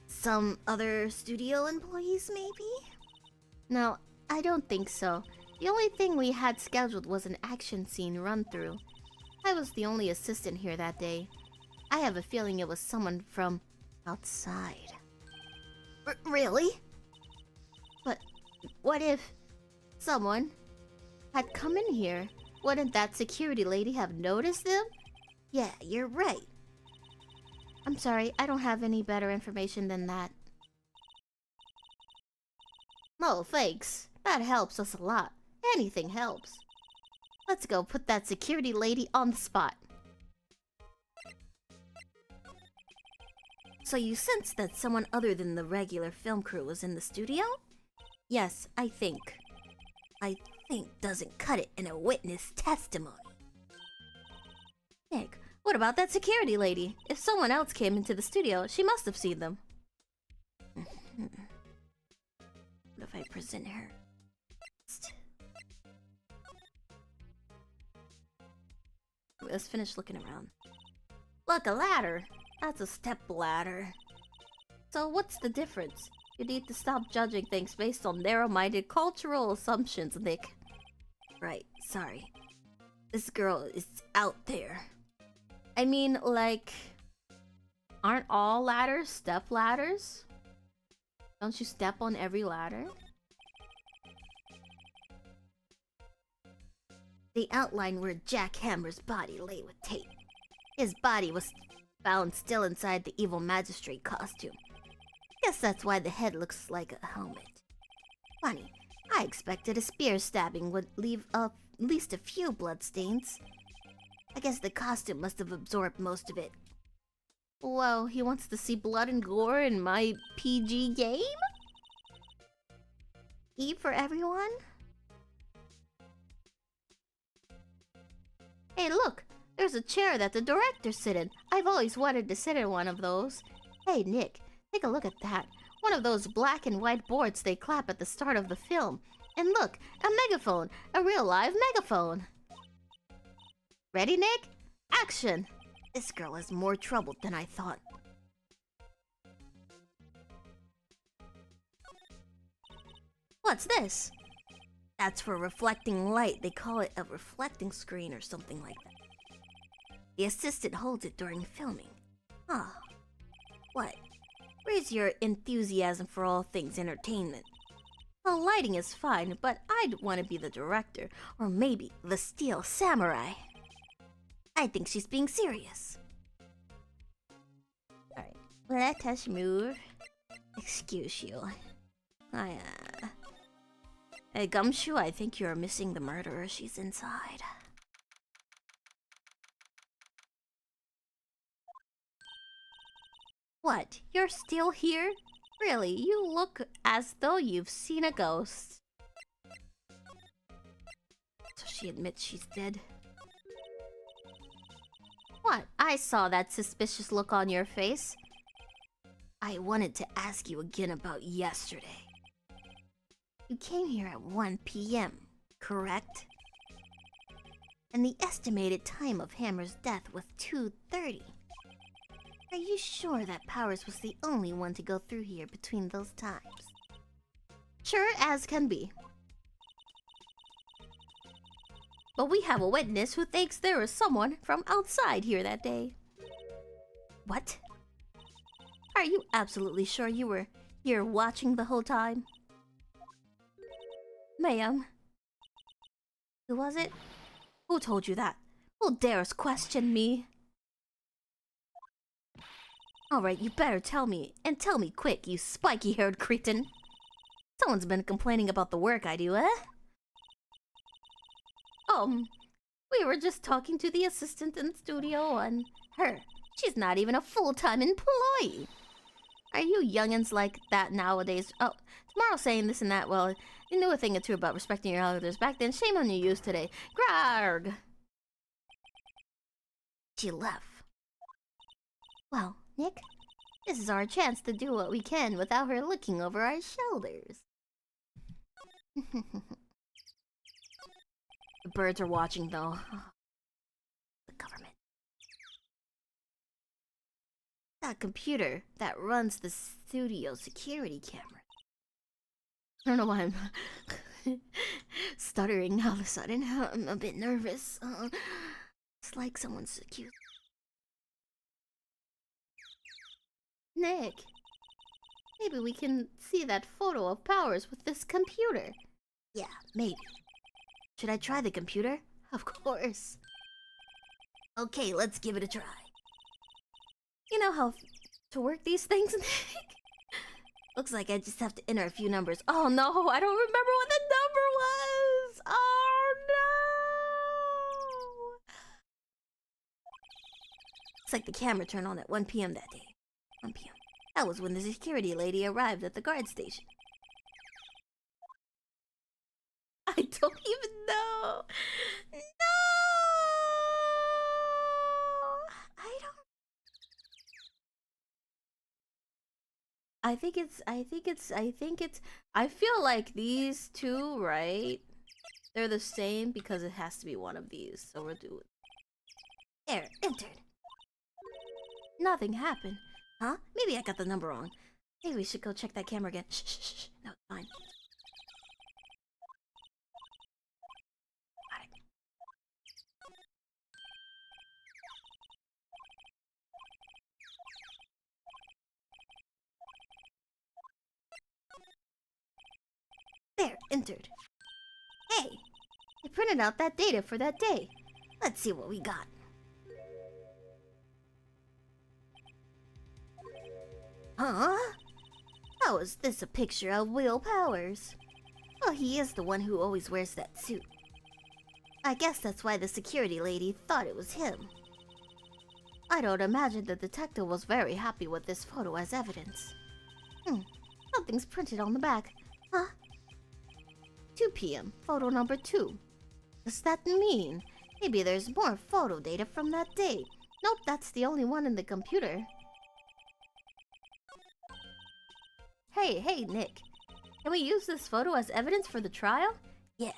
Some other studio employees, maybe? No, I don't think so. The only thing we had scheduled was an action scene run-through. I was the only assistant here that day. I have a feeling it was someone from outside. Really? But what if someone had come in here? Wouldn't that security lady have noticed them? Yeah, you're right. I'm sorry, I don't have any better information than that. No, thanks. That helps us a lot. Anything helps. Let's go put that security lady on the spot. So you sensed that someone other than the regular film crew was in the studio? Yes, I think. I think doesn't cut it in a witness testimony. Nick, what about that security lady? If someone else came into the studio, she must have seen them. What if I present her? Let's finish looking around. Look, a ladder! That's a step ladder. So what's the difference? You need to stop judging things based on narrow-minded cultural assumptions, Nick. Right, sorry. This girl is out there. I mean, like... aren't all ladders step ladders? Don't you step on every ladder? The outline where Jack Hammer's body lay with tape. His body was found still inside the evil magistrate costume. Guess that's why the head looks like a helmet. Funny, I expected a spear stabbing would leave at least a few bloodstains. I guess the costume must have absorbed most of it. Whoa, he wants to see blood and gore in my PG game? E for everyone? Hey, look! There's a chair that the directors sit in. I've always wanted to sit in one of those. Hey, Nick, take a look at that. One of those black and white boards they clap at the start of the film. And look, a megaphone! A real live megaphone! Ready, Nick? Action! This girl is more troubled than I thought. What's this? That's for reflecting light. They call it a reflecting screen or something like that. The assistant holds it during filming. Huh. What? Where's your enthusiasm for all things entertainment? Well, lighting is fine, but I'd want to be the director, or maybe the steel samurai. I think she's being serious. Alright, let us move. Excuse you. Hey, Gumshoe, I think you're missing the murderer. She's inside. What? You're still here? Really, you look as though you've seen a ghost. So she admits she's dead. What? I saw that suspicious look on your face. I wanted to ask you again about yesterday. You came here at 1 p.m., correct? And the estimated time of Hammer's death was 2:30. Are you sure that Powers was the only one to go through here between those times? Sure as can be. But we have a witness who thinks there was someone from outside here that day. What? Are you absolutely sure you were here watching the whole time? Ma'am. Who was it? Who told you that? Who dares question me? Alright, you better tell me, and tell me quick, you spiky-haired cretin. Someone's been complaining about the work I do, eh? We were just talking to the assistant in the studio and her. She's not even a full-time employee. Are you youngins like that nowadays? Oh, tomorrow saying this and that, well, you knew a thing or two about respecting your elders back then. Shame on your youth today. Grarg! She left. Well, Nick, this is our chance to do what we can without her looking over our shoulders. The birds are watching, though. The government. That computer that runs the studio security camera. I don't know why I'm stuttering all of a sudden. I'm a bit nervous. It's like someone's accused. Nick, maybe we can see that photo of Powers with this computer. Yeah, maybe. Should I try the computer? Of course. Okay, let's give it a try. You know how to work these things, Nick? Looks like I just have to enter a few numbers. Oh no, I don't remember what the number was! Oh no! Looks like the camera turned on at 1 p.m. that day. 1 p.m. That was when the security lady arrived at the guard station. I don't even know! No! I feel like these two, right? They're the same because it has to be one of these. So we'll do it. There, entered. Nothing happened. Huh? Maybe I got the number wrong. Maybe we should go check that camera again. Shh, shh, shh. No, it's fine. Got it. There, entered. Hey! I printed out that data for that day. Let's see what we got. Huh? How is this a picture of Will Powers? Well, he is the one who always wears that suit. I guess that's why the security lady thought it was him. I don't imagine the detective was very happy with this photo as evidence. Something's printed on the back. Huh? 2 p.m. Photo number 2. Does that mean maybe there's more photo data from that day? Nope, that's the only one in the computer. Hey, Nick. Can we use this photo as evidence for the trial? Yeah.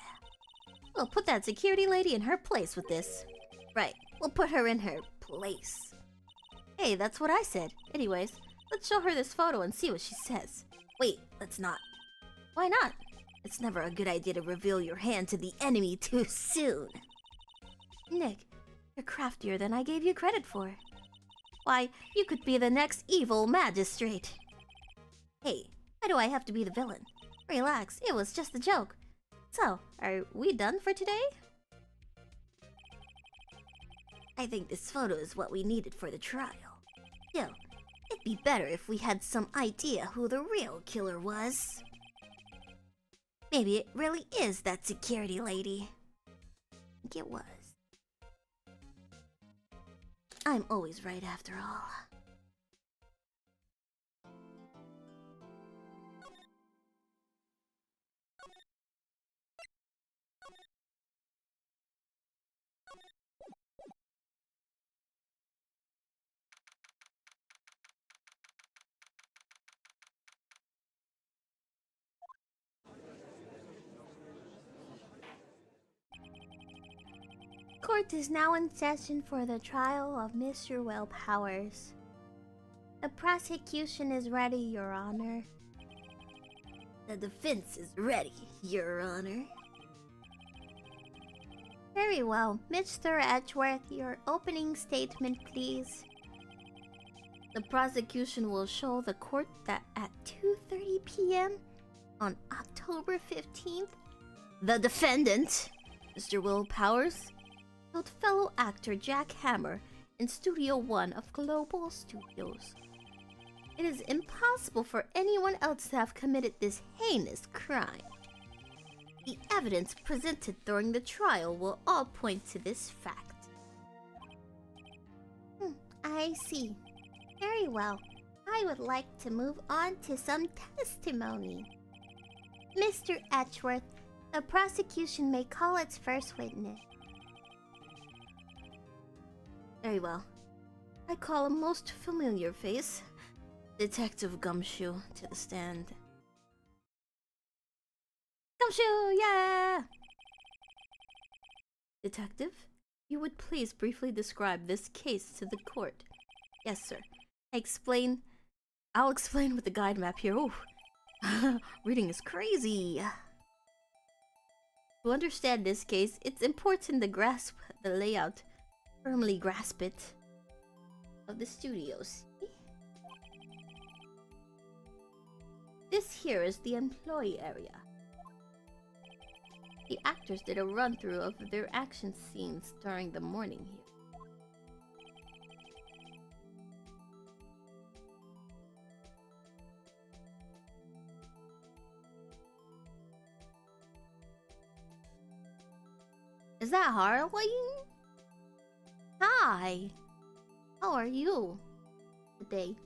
We'll put that security lady in her place with this. Right, we'll put her in her place. Hey, that's what I said. Anyways, let's show her this photo and see what she says. Wait, let's not. Why not? It's never a good idea to reveal your hand to the enemy too soon. Nick, you're craftier than I gave you credit for. Why, you could be the next evil magistrate. Hey, why do I have to be the villain? Relax, it was just a joke. So, are we done for today? I think this photo is what we needed for the trial. Still, it'd be better if we had some idea who the real killer was. Maybe it really is that security lady. I think it was. I'm always right after all. Court is now in session for the trial of Mr. Will Powers. The prosecution is ready, Your Honor. The defense is ready, Your Honor. Very well. Mr. Edgeworth, your opening statement, please. The prosecution will show the court that at 2:30 p.m. on October 15th, the defendant, Mr. Will Powers, killed fellow actor Jack Hammer in Studio 1 of Global Studios. It is impossible for anyone else to have committed this heinous crime. The evidence presented during the trial will all point to this fact. I see. Very well. I would like to move on to some testimony. Mr. Edgeworth, the prosecution may call its first witness. Very well. I call a most familiar face, Detective Gumshoe, to the stand. Gumshoe, yeah! Detective, you would please briefly describe this case to the court. Yes, sir. I'll explain with the guide map here. Oh, reading is crazy. To understand this case, it's important to grasp the layout, firmly grasp it, of the studios. This here is the employee area. The actors did a run-through of their action scenes during the morning here. Is that Harley? Hi! How are you today?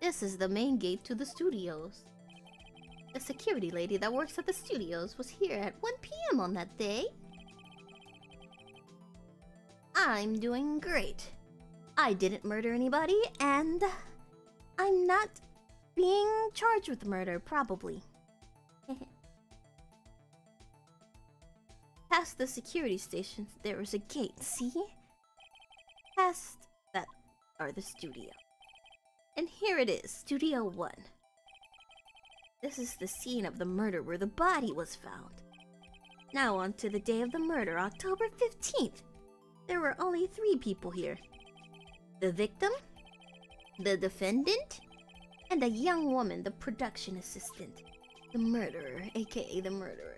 This is the main gate to the studios. The security lady that works at the studios was here at 1 p.m. on that day. I'm doing great. I didn't murder anybody, and I'm not being charged with murder, probably. Past the security stations, there is a gate, see? Past that are the studio. And here it is, Studio 1. This is the scene of the murder where the body was found. Now on to the day of the murder, October 15th. There were only 3 people here. The victim, the defendant, and a young woman, the production assistant. The murderer, aka the murderer.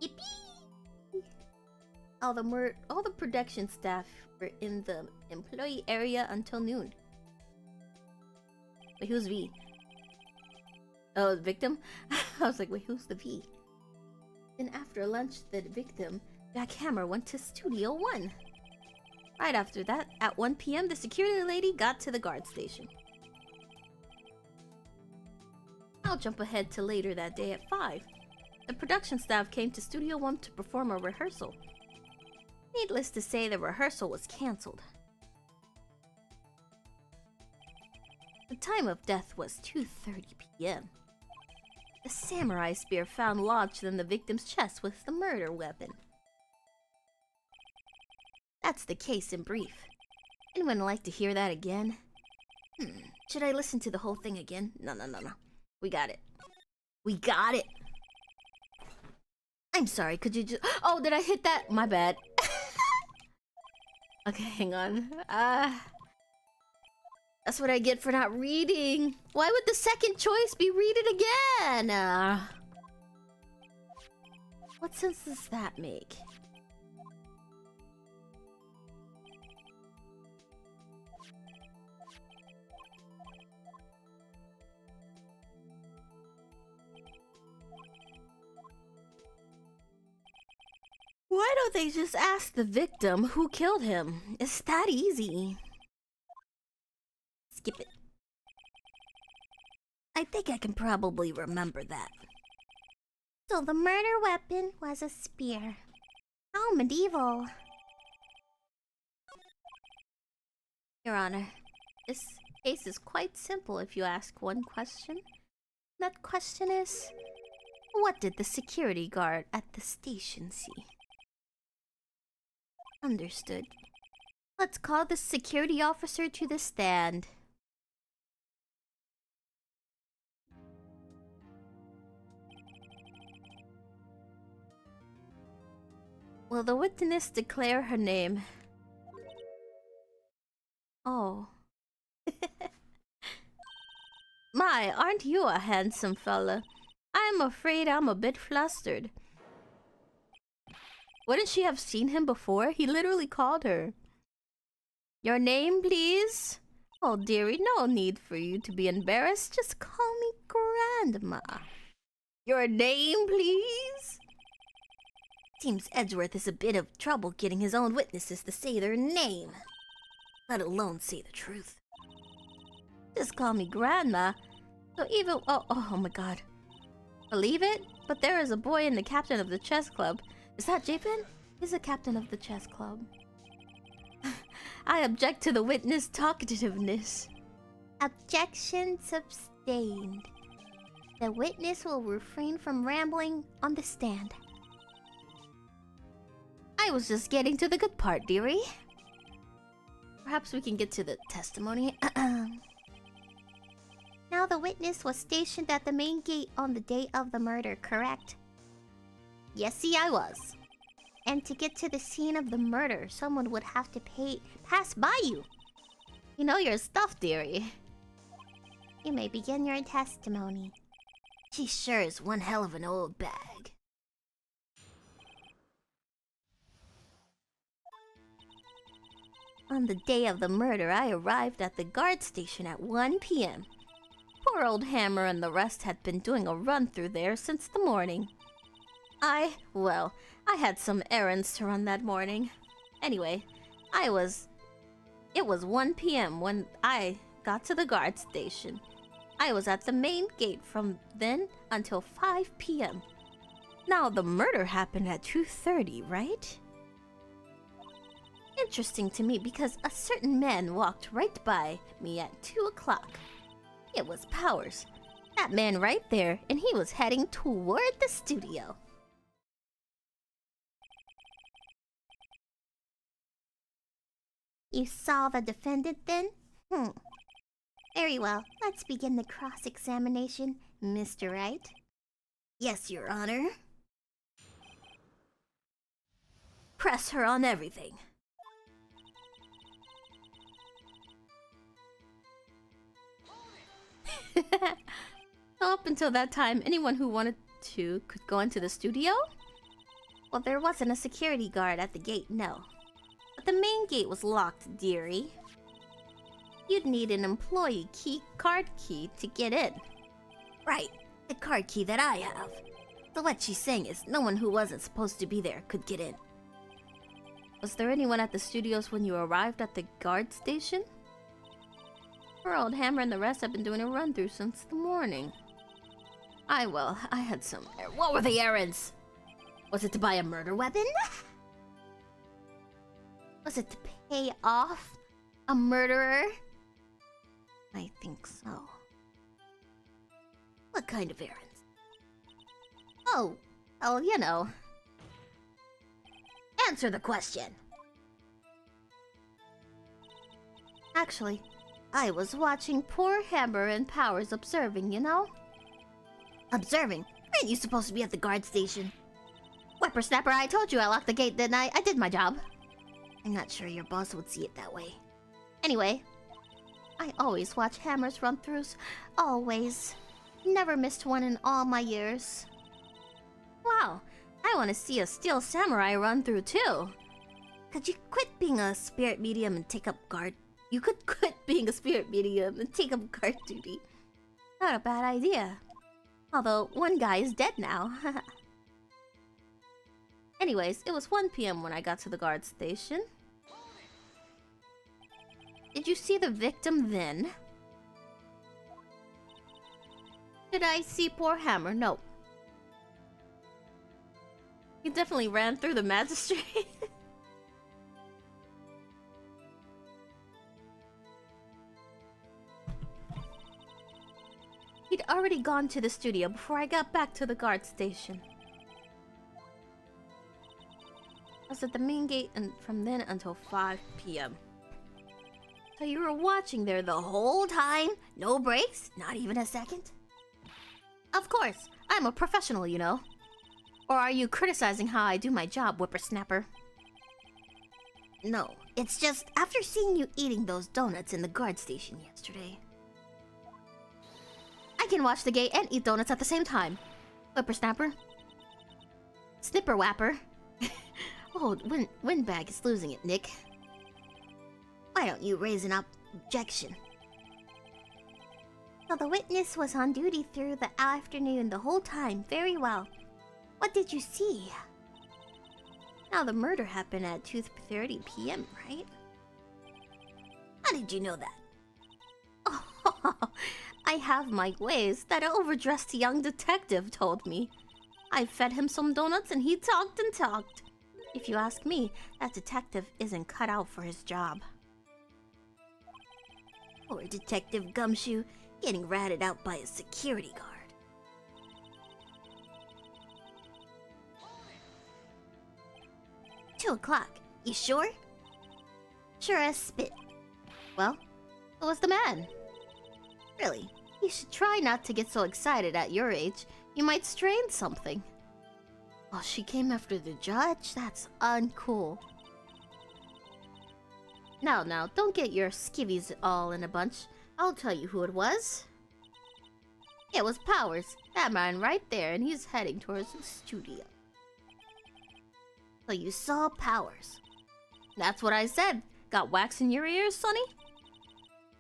Yippee! All the production staff were in the employee area until noon. Wait, who's V? Oh, the victim? I was like, wait, who's the V? Then after lunch, the victim, Jack Hammer, went to Studio 1. Right after that, at 1 p.m., the security lady got to the guard station. I'll jump ahead to later that day at 5. The production staff came to Studio 1 to perform a rehearsal. Needless to say, the rehearsal was cancelled. time of death was 2:30 p.m. The samurai spear found lodged in the victim's chest was the murder weapon. That's the case in brief. Anyone like to hear that again? Should I listen to the whole thing again? No. We got it. We got it! I'm sorry, could you just... Oh, did I hit that? My bad. Okay, hang on. That's what I get for not reading. Why would the second choice be read it again? What sense does that make? Why don't they just ask the victim who killed him? It's that easy. Skip it. I think I can probably remember that. So the murder weapon was a spear. How medieval. Your Honor, this case is quite simple if you ask one question. That question is, what did the security guard at the station see? Understood. Let's call the security officer to the stand. Will the witness declare her name? Oh. My, aren't you a handsome fella? I'm afraid I'm a bit flustered. Wouldn't she have seen him before? He literally called her. Your name, please? Oh, dearie, no need for you to be embarrassed. Just call me Grandma. Your name, please? Seems Edgeworth is a bit of trouble getting his own witnesses to say their name, let alone say the truth. Just call me Grandma. So even... Oh my god. Believe it? But there is a boy in the captain of the chess club. Is that Japin? He's the captain of the chess club. I object to the witness talkativeness. Objection sustained. The witness will refrain from rambling on the stand. I was just getting to the good part, dearie. Perhaps we can get to the testimony. Now the witness was stationed at the main gate on the day of the murder, correct? Yesy, I was. And to get to the scene of the murder, someone would have to pass by you. You know your stuff, dearie. You may begin your testimony. She sure is one hell of an old bag. On the day of the murder, I arrived at the guard station at 1 p.m. Poor old Hammer and the rest had been doing a run through there since the morning. Well, I had some errands to run that morning. Anyway, it was 1 p.m. when I got to the guard station. I was at the main gate from then until 5 p.m. Now, the murder happened at 2:30, right? Interesting to me because a certain man walked right by me at 2 o'clock. It was Powers. That man right there, and he was heading toward the studio. You saw the defendant then? Very well. Let's begin the cross-examination, Mr. Wright. Yes, Your Honor. Press her on everything. Up until that time, anyone who wanted to could go into the studio? Well, there wasn't a security guard at the gate, no. But the main gate was locked, dearie. You'd need an employee card key to get in. Right, the card key that I have. So what she's saying is no one who wasn't supposed to be there could get in. Was there anyone at the studios when you arrived at the guard station? Poor old Hammer and the rest have been doing a run-through since the morning. Well, I had some... What were the errands? Was it to buy a murder weapon? Was it to pay off a murderer? I think so. What kind of errands? Oh, you know. Answer the question. Actually, I was watching poor Hammer and Powers observing, you know? Observing? Aren't you supposed to be at the guard station? Whippersnapper, I told you I locked the gate, didn't I? I did my job. I'm not sure your boss would see it that way. Anyway, I always watch Hammer's run-throughs. Always. Never missed one in all my years. Wow, I want to see a Steel Samurai run-through too. Could you quit being a spirit medium and take up guard? You could quit being a spirit medium and take up guard duty. Not a bad idea. Although, one guy is dead now. Anyways, it was 1 PM when I got to the guard station. Did you see the victim then? Did I see poor Hammer? No. He definitely ran through the magistrate. He'd already gone to the studio before I got back to the guard station. I was at the main gate and from then until 5 PM. So you were watching there the whole time? No breaks? Not even a second? Of course, I'm a professional, you know. Or are you criticizing how I do my job, whippersnapper? No, it's just after seeing you eating those donuts in the guard station yesterday. I can watch the gate and eat donuts at the same time. Whippersnapper. Snipper whapper. Oh, Windbag is losing it, Nick. Why don't you raise an objection? So the witness was on duty through the afternoon the whole time. Very well. What did you see? Now the murder happened at 2:30 PM, right? How did you know that? Oh, I have my ways. That overdressed young detective told me. I fed him some donuts and he talked and talked. If you ask me, that detective isn't cut out for his job. Poor Detective Gumshoe, getting ratted out by a security guard. $2:00. You sure? Sure as spit. Well, who was the man? Really, you should try not to get so excited at your age. You might strain something. Oh, she came after the judge? That's uncool. Now, don't get your skivvies all in a bunch. I'll tell you who it was. It was Powers, that man right there, and he's heading towards the studio. So you saw Powers. That's what I said. Got wax in your ears, Sonny?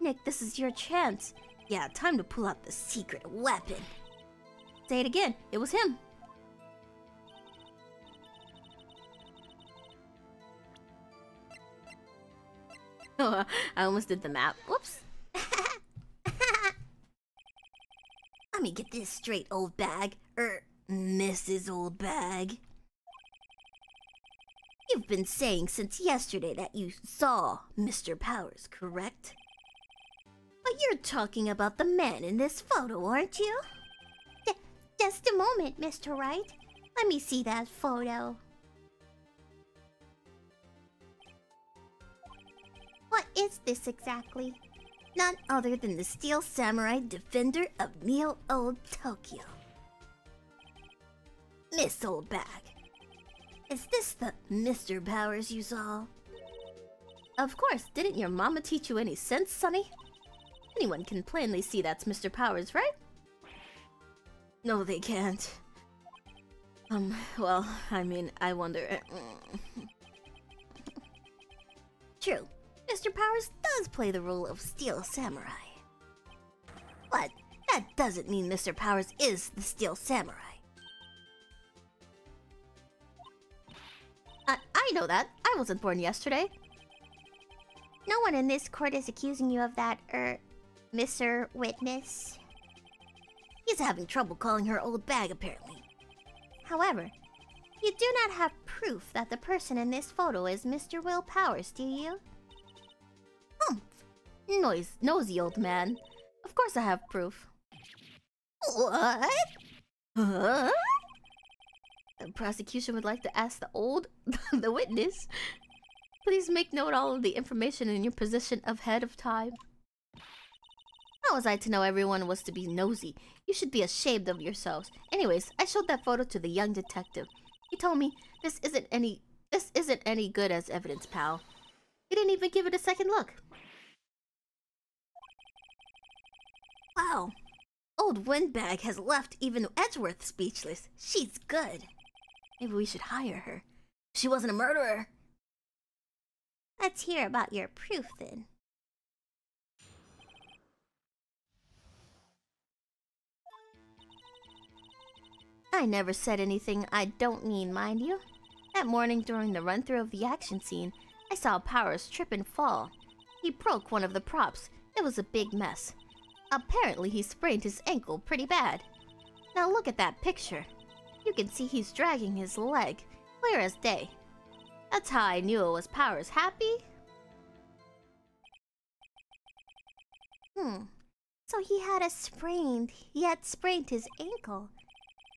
Nick, this is your chance. Yeah, time to pull out the secret weapon. Say it again. It was him. I almost did the map. Whoops. Let me get this straight, old bag. Mrs. Old Bag. You've been saying since yesterday that you saw Mr. Powers, correct? But you're talking about the man in this photo, aren't you? Just a moment, Mr. Wright. Let me see that photo. What is this exactly? None other than the Steel Samurai Defender of Neo Old Tokyo. Miss Old Bag. Is this the Mr. Powers you saw? Of course, didn't your mama teach you any sense, Sonny? Anyone can plainly see that's Mr. Powers, right? No, they can't. Well, I mean, I wonder... True. Mr. Powers does play the role of Steel Samurai. But that doesn't mean Mr. Powers is the Steel Samurai. I know that. I wasn't born yesterday. No one in this court is accusing you of that, Mr. Witness. He's having trouble calling her old bag, apparently. However, you do not have proof that the person in this photo is Mr. Will Powers, do you? Nosy old man. Of course I have proof. What? Huh? The prosecution would like to ask the witness. Please make note all of the information in your position ahead of time. How was I to know everyone was to be nosy? You should be ashamed of yourselves. Anyways, I showed that photo to the young detective. He told me this isn't any good as evidence, pal. He didn't even give it a second look. Wow. Old Windbag has left even Edgeworth speechless. She's good. Maybe we should hire her. She wasn't a murderer. Let's hear about your proof then. I never said anything I don't mean, mind you. That morning during the run-through of the action scene, I saw Powers trip and fall. He broke one of the props. It was a big mess. Apparently he sprained his ankle pretty bad. Now look at that picture. You can see he's dragging his leg, clear as day. That's how I knew it was Powers. Happy? So he had sprained his ankle.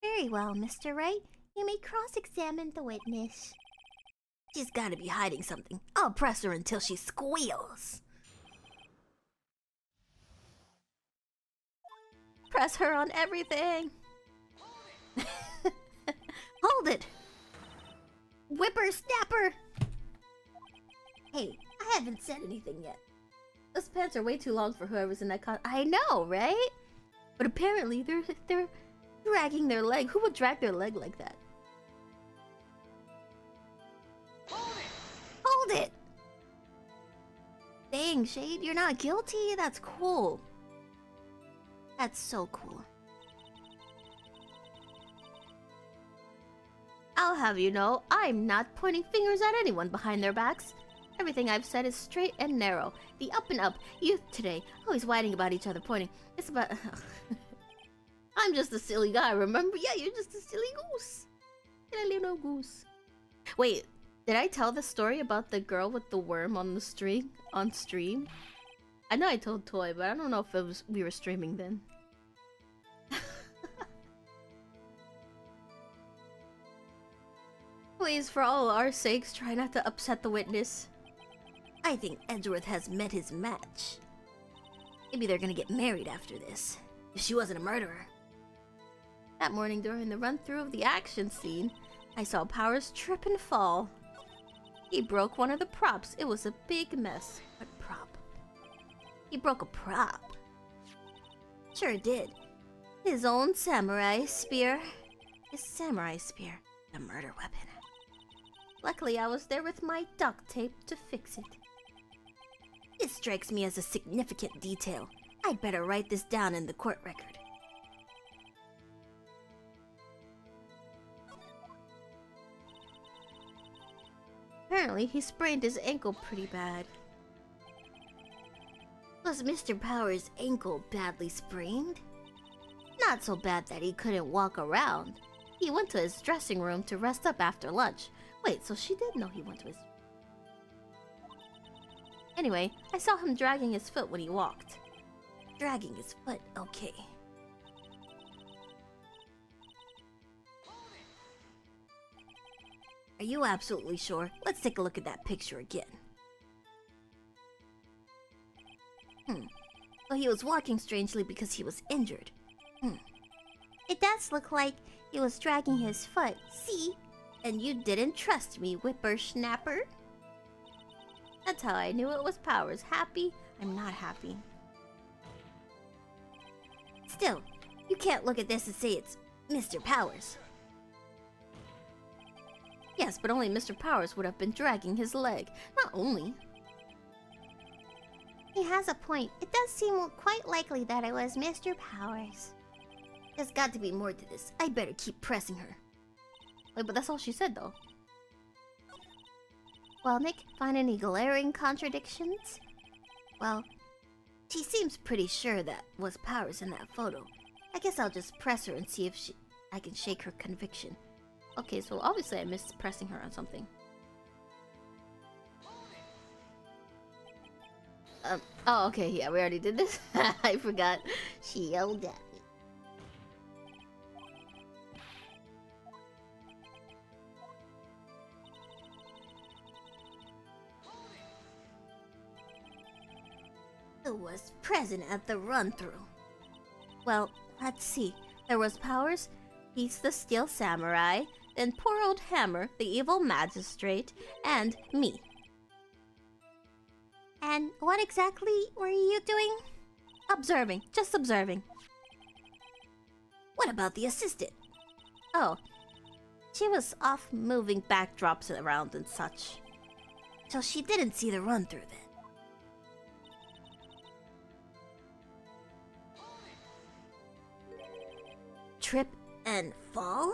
Very well, Mr. Wright. You may cross-examine the witness. She's gotta be hiding something. I'll press her until she squeals. Press her on everything. Hold it. Whippersnapper. Hey, I haven't said anything yet. Those pants are way too long for whoever's in that I know, right? But apparently they're dragging their leg. Who would drag their leg like that? Hold it! Dang, Shade, you're not guilty? That's cool. That's so cool. I'll have you know, I'm not pointing fingers at anyone behind their backs. Everything I've said is straight and narrow. The up and up youth today, always whining about each other, pointing. It's about... I'm just a silly guy, remember? Yeah, you're just a silly goose. A little goose. Wait, did I tell the story about the girl with the worm on the stream? I know I told Toy, but I don't know if we were streaming then. Please, for all our sakes, try not to upset the witness. I think Edgeworth has met his match. Maybe they're gonna get married after this, if she wasn't a murderer. That morning during the run-through of the action scene, I saw Powers trip and fall. He broke one of the props. It was a big mess. What prop? He broke a prop. Sure did. His own samurai spear. His samurai spear. A murder weapon. Luckily, I was there with my duct tape to fix it. This strikes me as a significant detail. I'd better write this down in the court record. Apparently, he sprained his ankle pretty bad. Was Mr. Powers' ankle badly sprained? Not so bad that he couldn't walk around. He went to his dressing room to rest up after lunch. Wait, so she did know he went to his... Anyway, I saw him dragging his foot when he walked. Dragging his foot, okay. Are you absolutely sure? Let's take a look at that picture again. Well, he was walking strangely because he was injured. It does look like he was dragging his foot, see? And you didn't trust me, whippersnapper. That's how I knew it was Powers. Happy? I'm not happy. Still, you can't look at this and say it's Mr. Powers. Yes, but only Mr. Powers would have been dragging his leg. Not only. He has a point. It does seem quite likely that it was Mr. Powers. There's got to be more to this. I better keep pressing her. Wait, but that's all she said, though. Well, Nick, find any glaring contradictions? Well, she seems pretty sure that was Powers in that photo. I guess I'll just press her and see if I can shake her conviction. Okay, so obviously I missed pressing her on something. Oh, okay, yeah, we already did this. I forgot. She yelled at me. Who was present at the run-through? Well, let's see. There was Powers, he's the Steel Samurai, then poor old Hammer, the evil magistrate, and me. And what exactly were you doing? Observing, just observing. What about the assistant? Oh, she was off moving backdrops around and such. So she didn't see the run-through then. Trip and fall?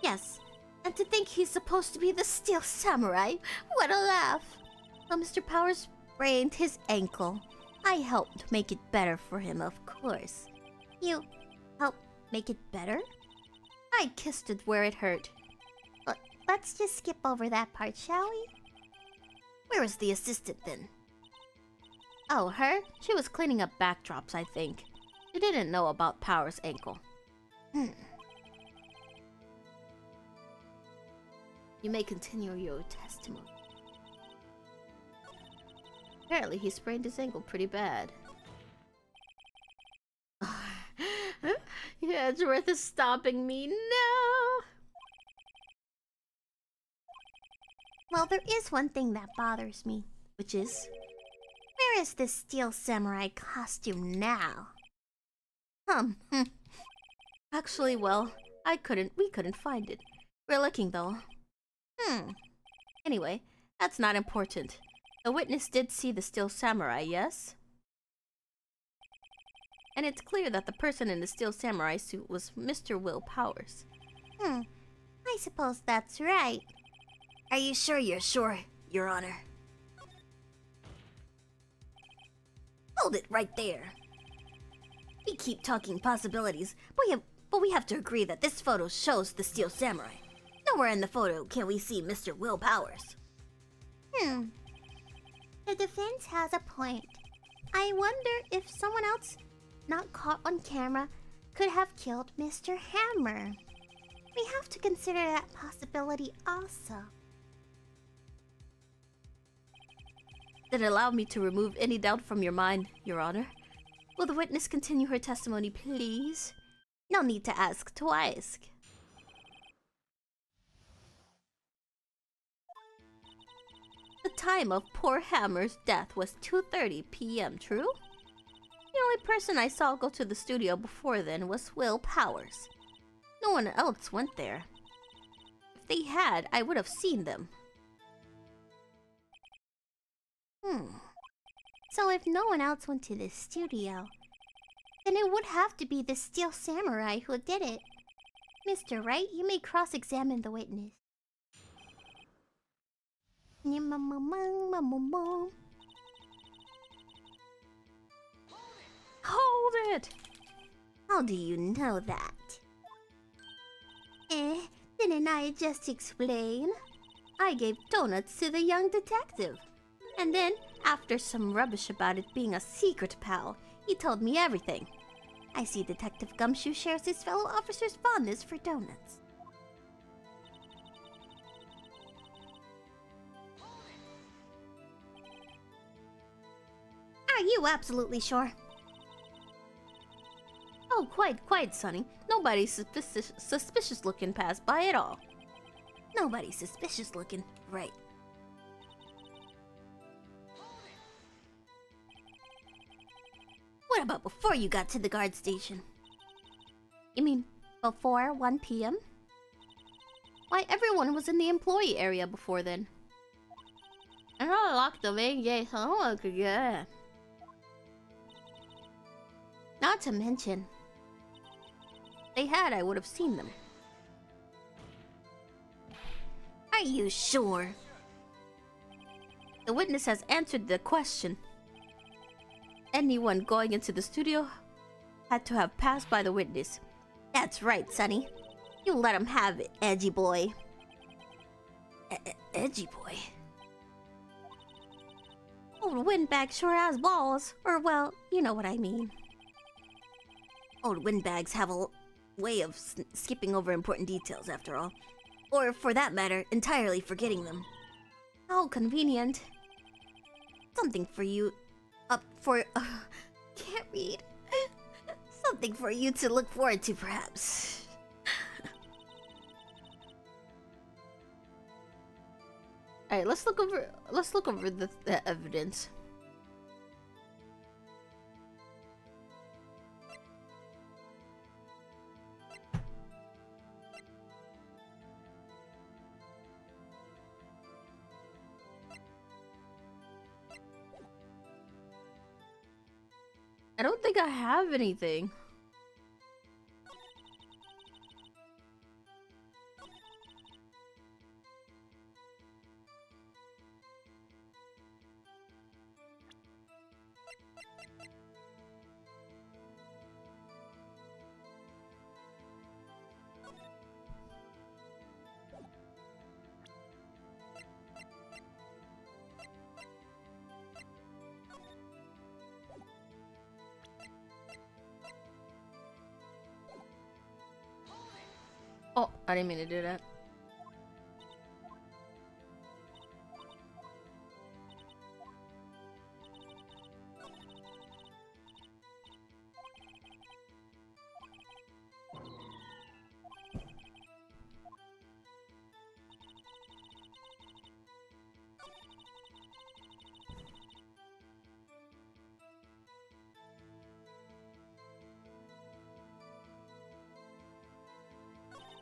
Yes, and to think he's supposed to be the Steel Samurai. What a laugh! Well, Mr. Powers sprained his ankle. I helped make it better for him, of course. You helped make it better? I kissed it where it hurt. Let's just skip over that part, shall we? Where is the assistant then? Oh, her? She was cleaning up backdrops, I think. She didn't know about Powers' ankle. You may continue your testimony. Apparently, he sprained his ankle pretty bad. Yeah, it's worth it stopping me. No! Well, there is one thing that bothers me, which is... where is this Steel Samurai costume now? Actually, well, we couldn't find it. We're looking, though. Anyway, that's not important. The witness did see the Steel Samurai, yes? And it's clear that the person in the Steel Samurai suit was Mr. Will Powers. I suppose that's right. Are you sure you're sure, Your Honor? Hold it right there. We keep talking possibilities, but we have to agree that this photo shows the Steel Samurai. Nowhere in the photo can we see Mr. Will Powers. The defense has a point. I wonder if someone else, not caught on camera, could have killed Mr. Hammer. We have to consider that possibility also. Then allow me to remove any doubt from your mind, Your Honor. Will the witness continue her testimony, please? No need to ask twice. The time of poor Hammer's death was 2:30 p.m., true? The only person I saw go to the studio before then was Will Powers. No one else went there. If they had, I would have seen them. So if no one else went to the studio, then it would have to be the Steel Samurai who did it. Mr. Wright, you may cross-examine the witness. Hold it! How do you know that? Didn't I just explain? I gave donuts to the young detective. And then, after some rubbish about it being a secret, pal, he told me everything. I see Detective Gumshoe shares his fellow officer's fondness for donuts. Are you absolutely sure? Oh, quite, Sonny. Nobody suspicious looking passed by at all. Nobody suspicious looking, right? What about before you got to the guard station? You mean before 1 p.m.? Why, everyone was in the employee area before then. And I locked the main gate so no one could get in. Not to mention, if they had, I would have seen them. Are you sure? The witness has answered the question. Anyone going into the studio had to have passed by the witness. That's right, Sonny. You let him have it, edgy boy. Edgy boy? Old windbag sure has balls. Or, well, you know what I mean. Old windbags have a way of skipping over important details, after all. Or, for that matter, entirely forgetting them. How convenient. Something for you... can't read. Something for you to look forward to, perhaps. Alright, let's look over the evidence. I don't think I have anything. Oh, I didn't mean to do that.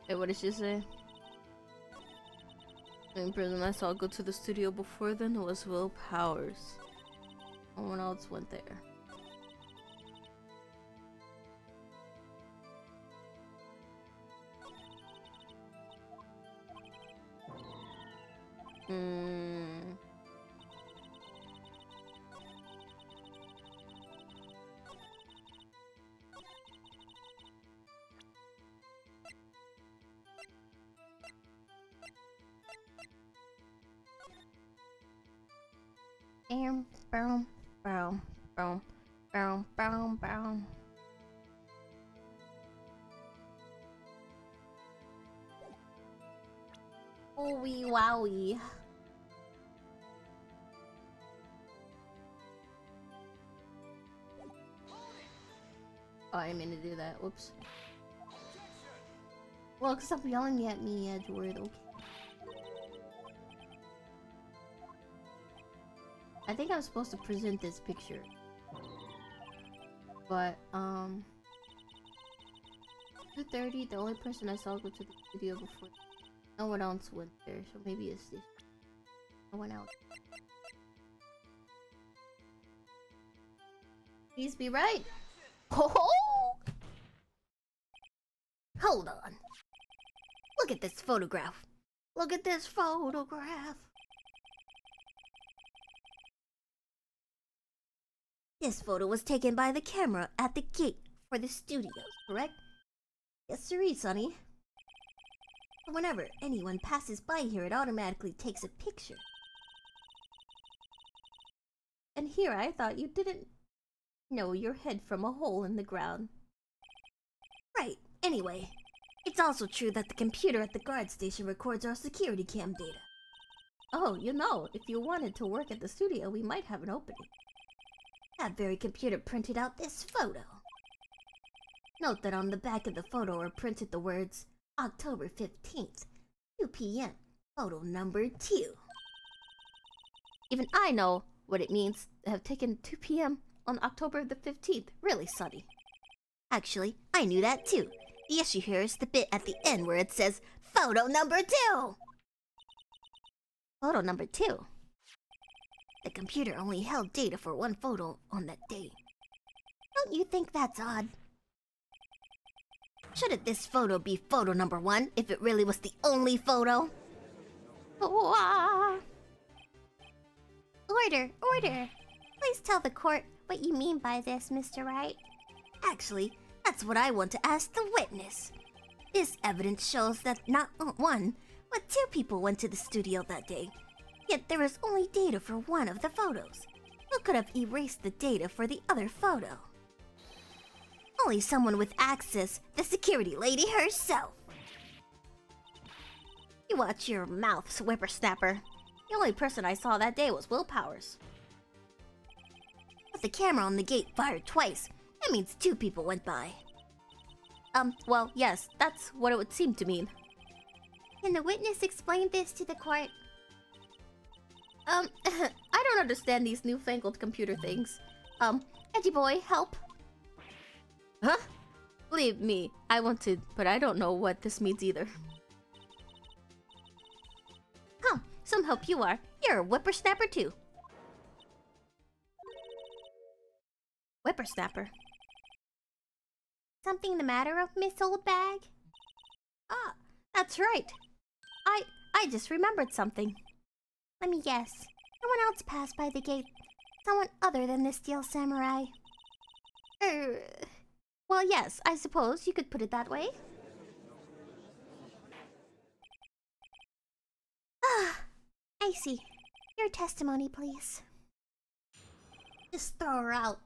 Hey, what did she say? In prison, I saw go to the studio before then. It was Will Powers. No one else went there. Boom, boom, boom, boom, boom, boom. Ooey wowie. Oh, I didn't mean to do that. Whoops. Well, stop yelling at me, Edward, okay? I think I'm supposed to present this picture. But, 2:30, the only person I saw go to the studio before. No one else went there, so maybe it's this. No one else. Please be right. Oh! Hold on. Look at this photograph. Look at this photograph. This photo was taken by the camera at the gate for the studios, correct? Yes, sirree, Sonny. Whenever anyone passes by here, it automatically takes a picture. And here I thought you didn't know your head from a hole in the ground. Right. Anyway, it's also true that the computer at the guard station records our security cam data. Oh, you know, if you wanted to work at the studio, we might have an opening. That very computer printed out this photo. Note that on the back of the photo are printed the words October 15th, 2 p.m., photo number 2. Even I know what it means to have taken 2 p.m. on October the 15th. Really, Sonny. Actually, I knew that too. The issue here is the bit at the end where it says photo number 2. Photo number 2. The computer only held data for one photo on that day. Don't you think that's odd? Shouldn't this photo be photo number 1 if it really was the only photo? Order! Order! Please tell the court what you mean by this, Mr. Wright. Actually, that's what I want to ask the witness. This evidence shows that not one, but 2 people went to the studio that day. Yet there is only data for one of the photos. Who could have erased the data for the other photo? Only someone with access, the security lady herself. You watch your mouth, whippersnapper. The only person I saw that day was Will Powers. With the camera on the gate fired twice, that means 2 people went by. Well, yes, that's what it would seem to mean. Can the witness explain this to the court? I don't understand these newfangled computer things. Edgy boy, help. Huh? Believe me, I want to, but I don't know what this means either. Huh, some help you are. You're a whippersnapper too. Whippersnapper. Something the matter of Miss Old Bag? Ah, that's right. I just remembered something. Let me guess. Someone else passed by the gate. Someone other than the Steel Samurai. Well, yes, I suppose you could put it that way. Ah, I see. Your testimony, please. Just throw her out.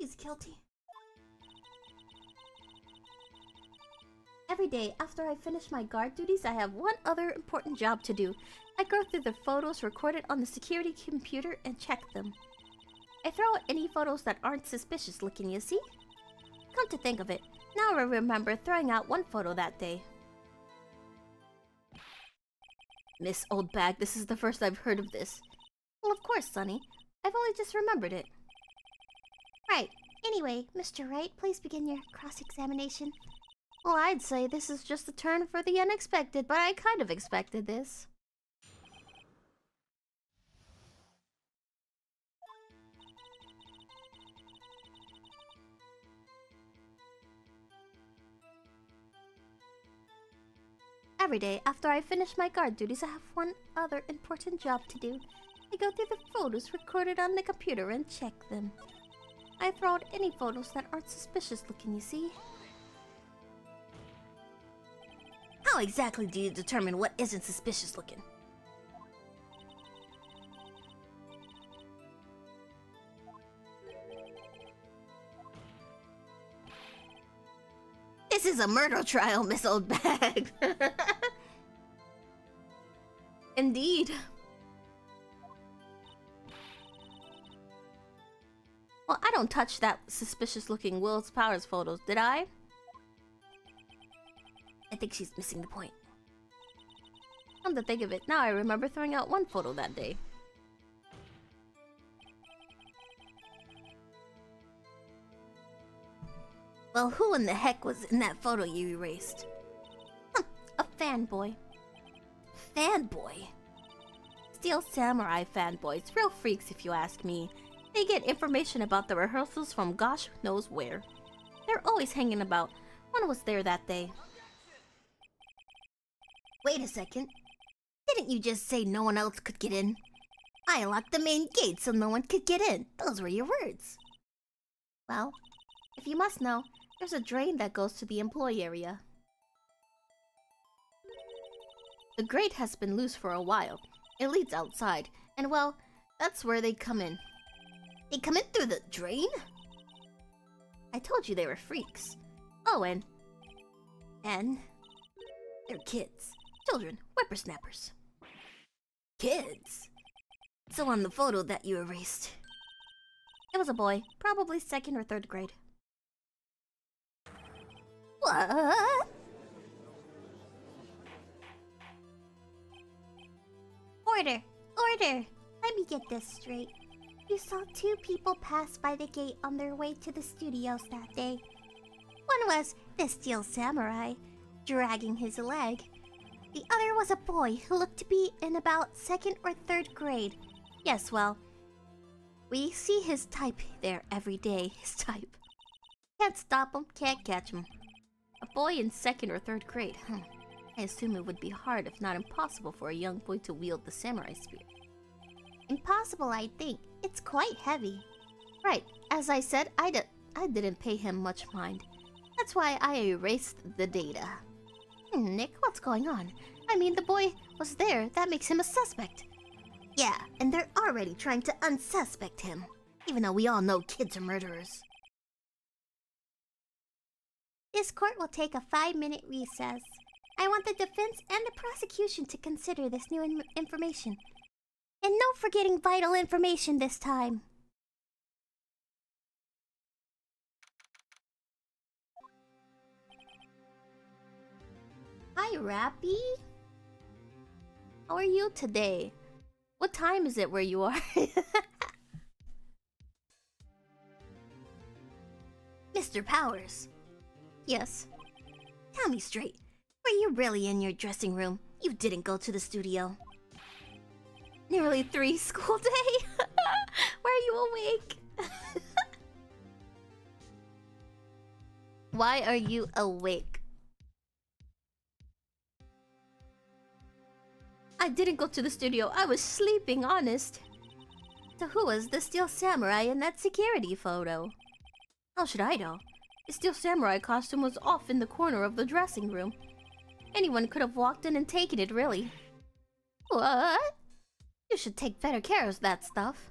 She's guilty. Every day, after I finish my guard duties, I have one other important job to do. I go through the photos recorded on the security computer and check them. I throw out any photos that aren't suspicious looking, you see? Come to think of it, now I remember throwing out one photo that day. Miss Old Bag, this is the first I've heard of this. Well, of course, Sonny. I've only just remembered it. Right. Anyway, Mr. Wright, please begin your cross-examination. Well, I'd say this is just a turn for the unexpected, but I kind of expected this. Every day, after I finish my guard duties, I have one other important job to do. I go through the photos recorded on the computer and check them. I throw out any photos that aren't suspicious looking, you see? How exactly do you determine what isn't suspicious looking? This is a murder trial, Miss Old Bag. Indeed. Well, I don't touch that suspicious-looking Will Powers photos, did I? I think she's missing the point. Come to think of it, now I remember throwing out one photo that day. Well, who in the heck was in that photo you erased? A fanboy. Fanboy? Steel Samurai fanboys, real freaks if you ask me. They get information about the rehearsals from gosh knows where. They're always hanging about. One was there that day. Wait a second. Didn't you just say no one else could get in? I locked the main gate so no one could get in. Those were your words. Well, if you must know, there's a drain that goes to the employee area. The grate has been loose for a while. It leads outside, and well, that's where they come in. They come in through the drain? I told you they were freaks. Oh, and they're kids. Children, whippersnappers. Kids? So on the photo that you erased. It was a boy, probably 2nd or 3rd grade. What? Order! Order! Let me get this straight. You saw 2 people pass by the gate on their way to the studios that day. One was the Steel Samurai, dragging his leg. The other was a boy who looked to be in about 2nd or 3rd grade. Yes, well, we see his type there every day, his type. Can't stop him, can't catch him. A boy in 2nd or 3rd grade, I assume it would be hard, if not impossible, for a young boy to wield the samurai spear. Impossible, I think. It's quite heavy. Right, as I said, I didn't pay him much mind. That's why I erased the data. Nick, what's going on? I mean, the boy was there. That makes him a suspect. Yeah, and they're already trying to unsuspect him, even though we all know kids are murderers. This court will take a 5-minute recess. I want the defense and the prosecution to consider this new information. And no forgetting vital information this time. Hi, Rappy. How are you today? What time is it where you are? Mr. Powers. Yes. Tell me straight. Were you really in your dressing room? You didn't go to the studio. Nearly 3 school day? Why are you awake? Why are you awake? I didn't go to the studio. I was sleeping, honest. So who was the Steel Samurai in that security photo? How should I know? The Steel Samurai costume was off in the corner of the dressing room. Anyone could have walked in and taken it, really. What? You should take better care of that stuff.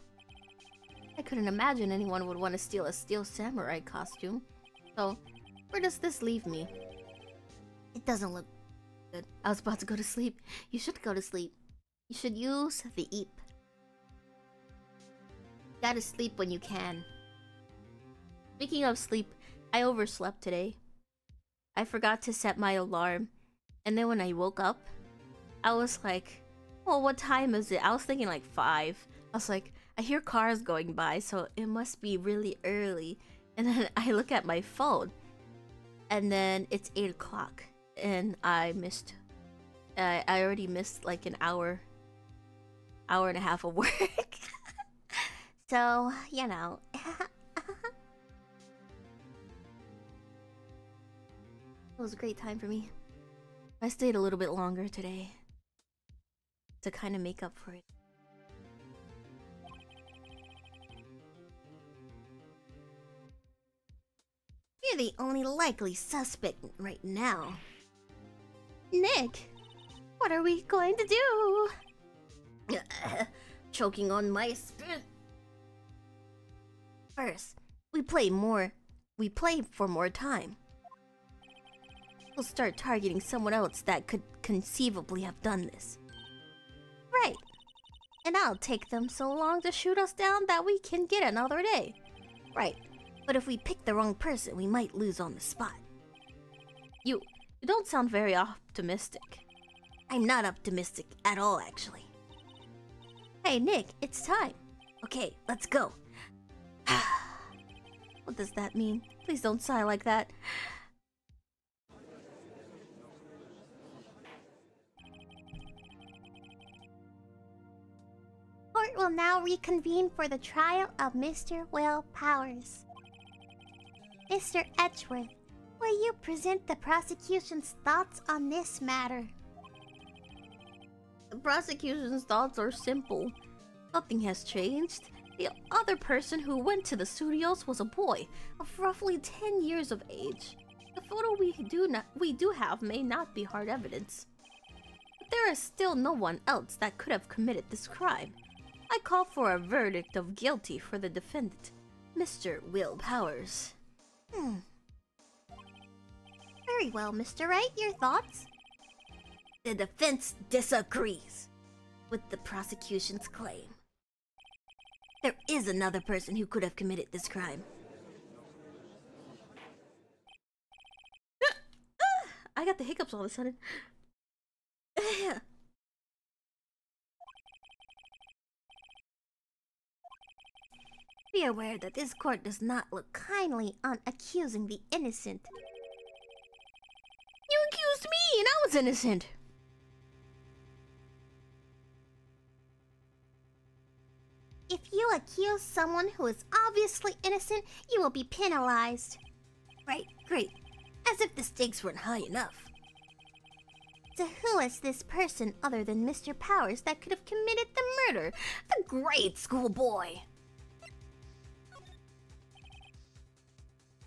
I couldn't imagine anyone would want to steal a Steel Samurai costume. So, where does this leave me? It doesn't look good. I was about to go to sleep. You should go to sleep. You should use the EEP. Gotta sleep when you can. Speaking of sleep, I overslept today. I forgot to set my alarm. And then when I woke up, I was like, oh, what time is it? I was thinking like 5. I was like, I hear cars going by, so it must be really early. And then I look at my phone. And then it's 8 o'clock. And I already missed like an hour and a half of work. So, you know. It was a great time for me. I stayed a little bit longer today to kind of make up for it. You're the only likely suspect right now. Nick, what are we going to do? Choking on my spit. First, we play for more time. We'll start targeting someone else that could conceivably have done this. Right. And I'll take them so long to shoot us down that we can get another day. Right. But if we pick the wrong person, we might lose on the spot. You don't sound very optimistic. I'm not optimistic at all, actually. Hey, Nick, it's time. Okay, let's go. What does that mean? Please don't sigh like that. Court will now reconvene for the trial of Mr. Will Powers. Mr. Edgeworth, will you present the prosecution's thoughts on this matter? The prosecution's thoughts are simple. Nothing has changed. The other person who went to the studios was a boy of roughly 10 years of age. The photo we do have may not be hard evidence. But there is still no one else that could have committed this crime. I call for a verdict of guilty for the defendant, Mr. Will Powers. Very well, Mr. Wright. Your thoughts? The defense disagrees with the prosecution's claim. There is another person who could have committed this crime. I got the hiccups all of a sudden. Be aware that this court does not look kindly on accusing the innocent. You accused me and I was innocent. If you accuse someone who is obviously innocent, you will be penalized. Right, great. As if the stakes weren't high enough. So who is this person other than Mr. Powers that could have committed the murder? The great schoolboy.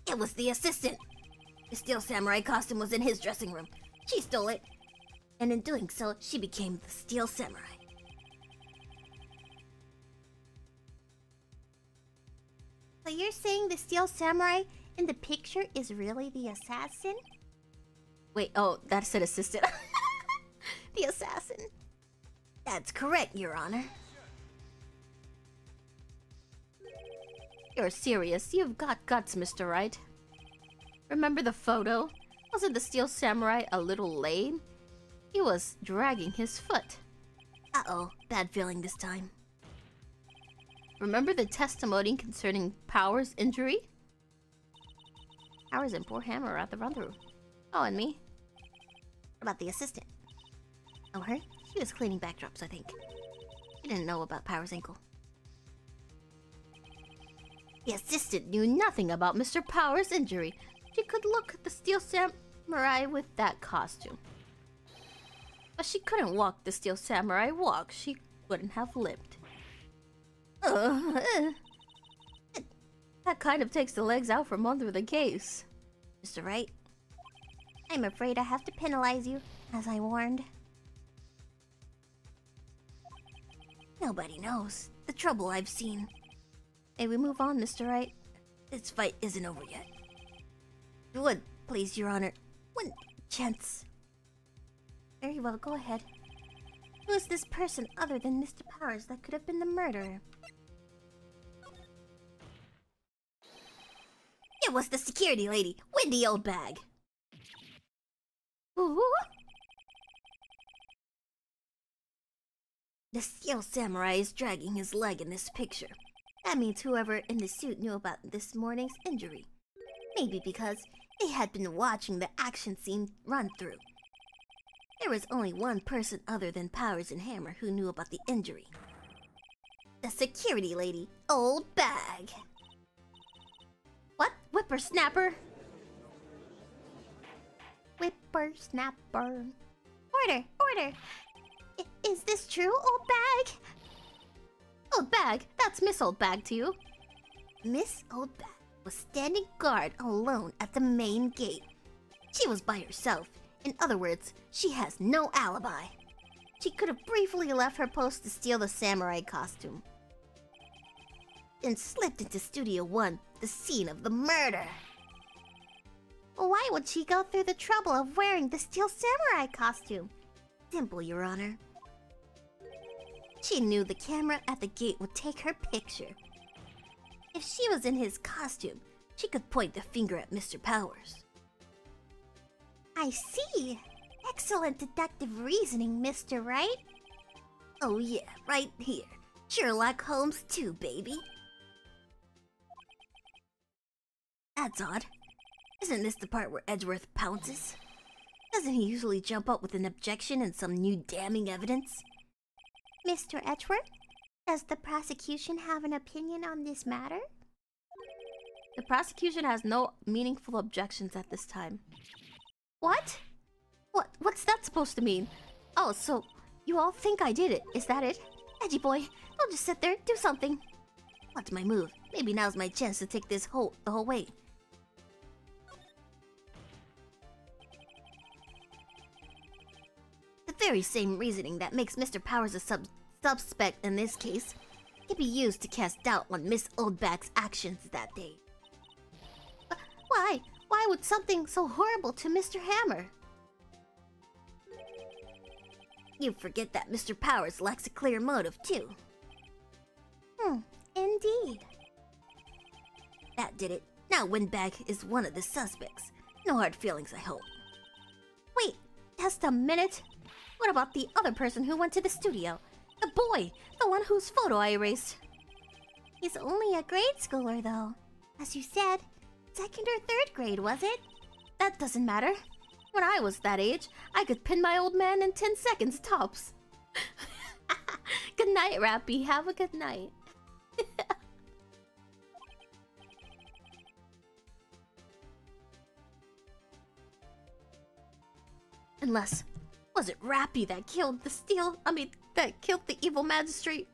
It was the assistant. The Steel Samurai costume was in his dressing room. She stole it. And in doing so, she became the Steel Samurai. So you're saying the steel samurai in the picture is really the assassin? Wait, oh, that's an assistant. The assassin. That's correct, Your Honor. You're serious. You've got guts, Mr. Wright. Remember the photo? Wasn't the steel samurai a little lame? He was dragging his foot. Uh-oh, bad feeling this time. Remember the testimony concerning Power's injury? Powers and poor Hammer are at the run-through. Oh, and me? What about the assistant? Oh, her? She was cleaning backdrops, I think. She didn't know about Power's ankle. The assistant knew nothing about Mr. Power's injury. She could look at the steel samurai with that costume. But she couldn't walk the steel samurai walk. She wouldn't have lived. That kind of takes the legs out from under the case. Mr. Wright, I'm afraid I have to penalize you, as I warned. Nobody knows the trouble I've seen. May we move on, Mr. Wright? This fight isn't over yet. If you would, please, Your Honor. One chance. Very well, go ahead. Who is this person other than Mr. Powers that could have been the murderer? It was the security lady, Windy Old Bag. Ooh. The steel samurai is dragging his leg in this picture. That means whoever in the suit knew about this morning's injury. Maybe because they had been watching the action scene run through. There was only one person other than Powers and Hammer who knew about the injury. The security lady, Old Bag. What? Whippersnapper? Whippersnapper. Order! Order! Is this true, Old Bag? Old Bag? That's Miss Old Bag to you. Miss Old Bag was standing guard alone at the main gate. She was by herself. In other words, she has no alibi. She could have briefly left her post to steal the samurai costume. Then slipped into Studio 1, the scene of the murder. Why would she go through the trouble of wearing the steel samurai costume? Simple, Your Honor. She knew the camera at the gate would take her picture. If she was in his costume, she could point the finger at Mr. Powers. I see. Excellent deductive reasoning, Mr. Wright. Oh yeah, right here. Sherlock Holmes too, baby. That's odd. Isn't this the part where Edgeworth pounces? Doesn't he usually jump up with an objection and some new damning evidence? Mr. Edgeworth, does the prosecution have an opinion on this matter? The prosecution has no meaningful objections at this time. What? What's that supposed to mean? Oh, so you all think I did it, is that it? Edgy boy, don't just sit there, do something. What's my move? Maybe now's my chance to take this the whole way. The very same reasoning that makes Mr. Powers a suspect in this case can be used to cast doubt on Miss Oldback's actions that day. Why? Why would something so horrible to Mr. Hammer? You forget that Mr. Powers lacks a clear motive, too. Indeed. That did it. Now Windbag is one of the suspects. No hard feelings, I hope. Wait, just a minute. What about the other person who went to the studio? The boy, the one whose photo I erased. He's only a grade schooler, though. As you said, 2nd or 3rd grade, was it? That doesn't matter. When I was that age, I could pin my old man in 10 seconds tops. Good night, Rappy. Have a good night. Unless, was it Rappy that killed the that killed the evil magistrate?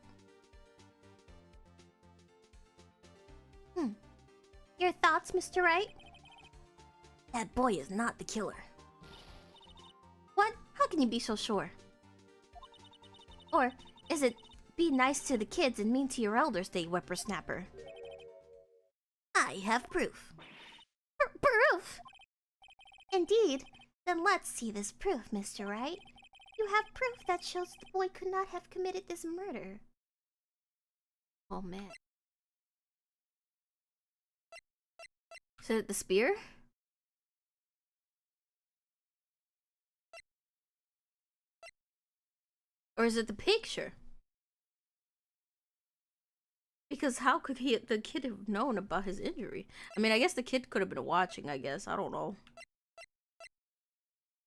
Your thoughts, Mr. Wright? That boy is not the killer. What? How can you be so sure? Or is it be nice to the kids and mean to your elders, they whippersnapper? have proof. Proof? Indeed. Then let's see this proof, Mr. Wright. You have proof that shows the boy could not have committed this murder. Oh man. Is it the spear? Or is it the picture? Because how could the kid have known about his injury? I mean, I guess the kid could have been watching, I guess. I don't know.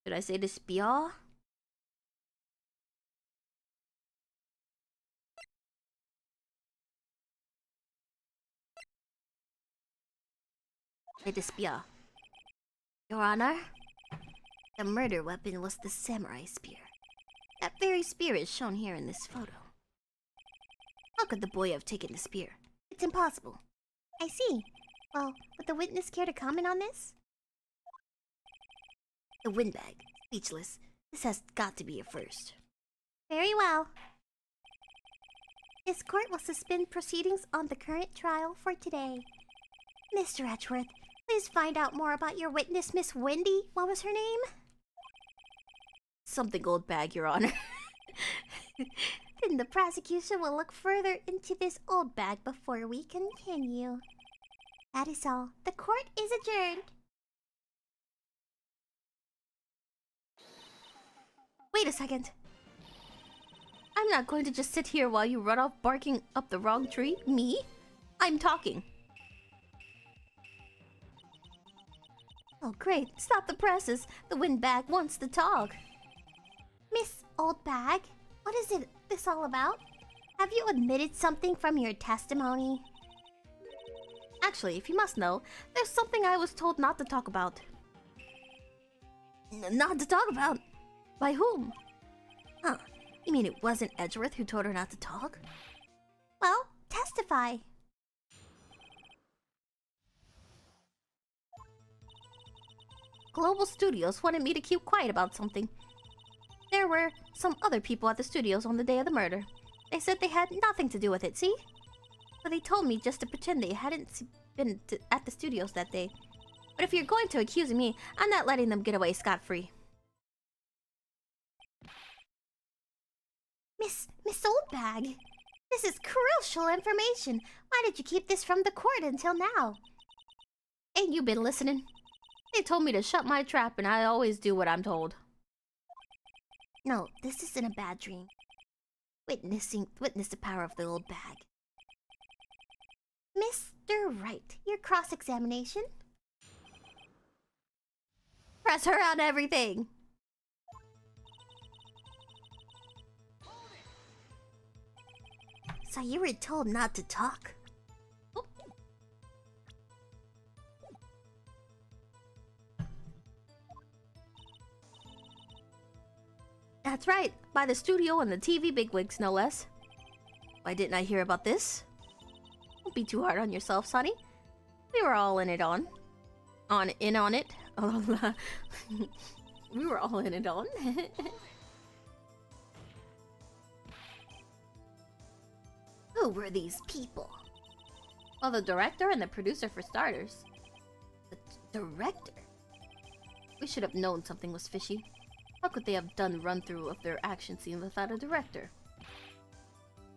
Did I say the spear? The spear. Your Honor, the murder weapon was the samurai spear. That very spear is shown here in this photo. How could the boy have taken the spear? It's impossible. I see. Well, would the witness care to comment on this? The windbag. Speechless. This has got to be a first. Very well. This court will suspend proceedings on the current trial for today. Mr. Etchworth, please find out more about your witness, Miss Wendy. What was her name? Something old bag, Your Honor. Then the prosecution will look further into this old bag before we continue. That is all. The court is adjourned. Wait a second. I'm not going to just sit here while you run off barking up the wrong tree. Me? I'm talking. Oh great, stop the presses. The windbag wants to talk. Miss Oldbag, what is this all about? Have you admitted something from your testimony? Actually, if you must know, there's something I was told not to talk about. Not to talk about? By whom? Huh, you mean it wasn't Edgeworth who told her not to talk? Well, testify. Global Studios wanted me to keep quiet about something. There were some other people at the studios on the day of the murder. They said they had nothing to do with it, see? So they told me just to pretend they hadn't been at the studios that day. But if you're going to accuse me, I'm not letting them get away scot-free. Miss Oldbag, this is crucial information. Why did you keep this from the court until now? Ain't you been listening? They told me to shut my trap, and I always do what I'm told. No, this isn't a bad dream. Witness the power of the old bag. Mr. Wright, your cross-examination? Press her on everything! So you were told not to talk? That's right, by the studio and the TV bigwigs, no less. Why didn't I hear about this? Don't be too hard on yourself, Sonny. We were all in it on. In on it. We were all in it on. Who were these people? Well, the director and the producer for starters. The director? We should have known something was fishy. How could they have done a run-through of their action scene without a director?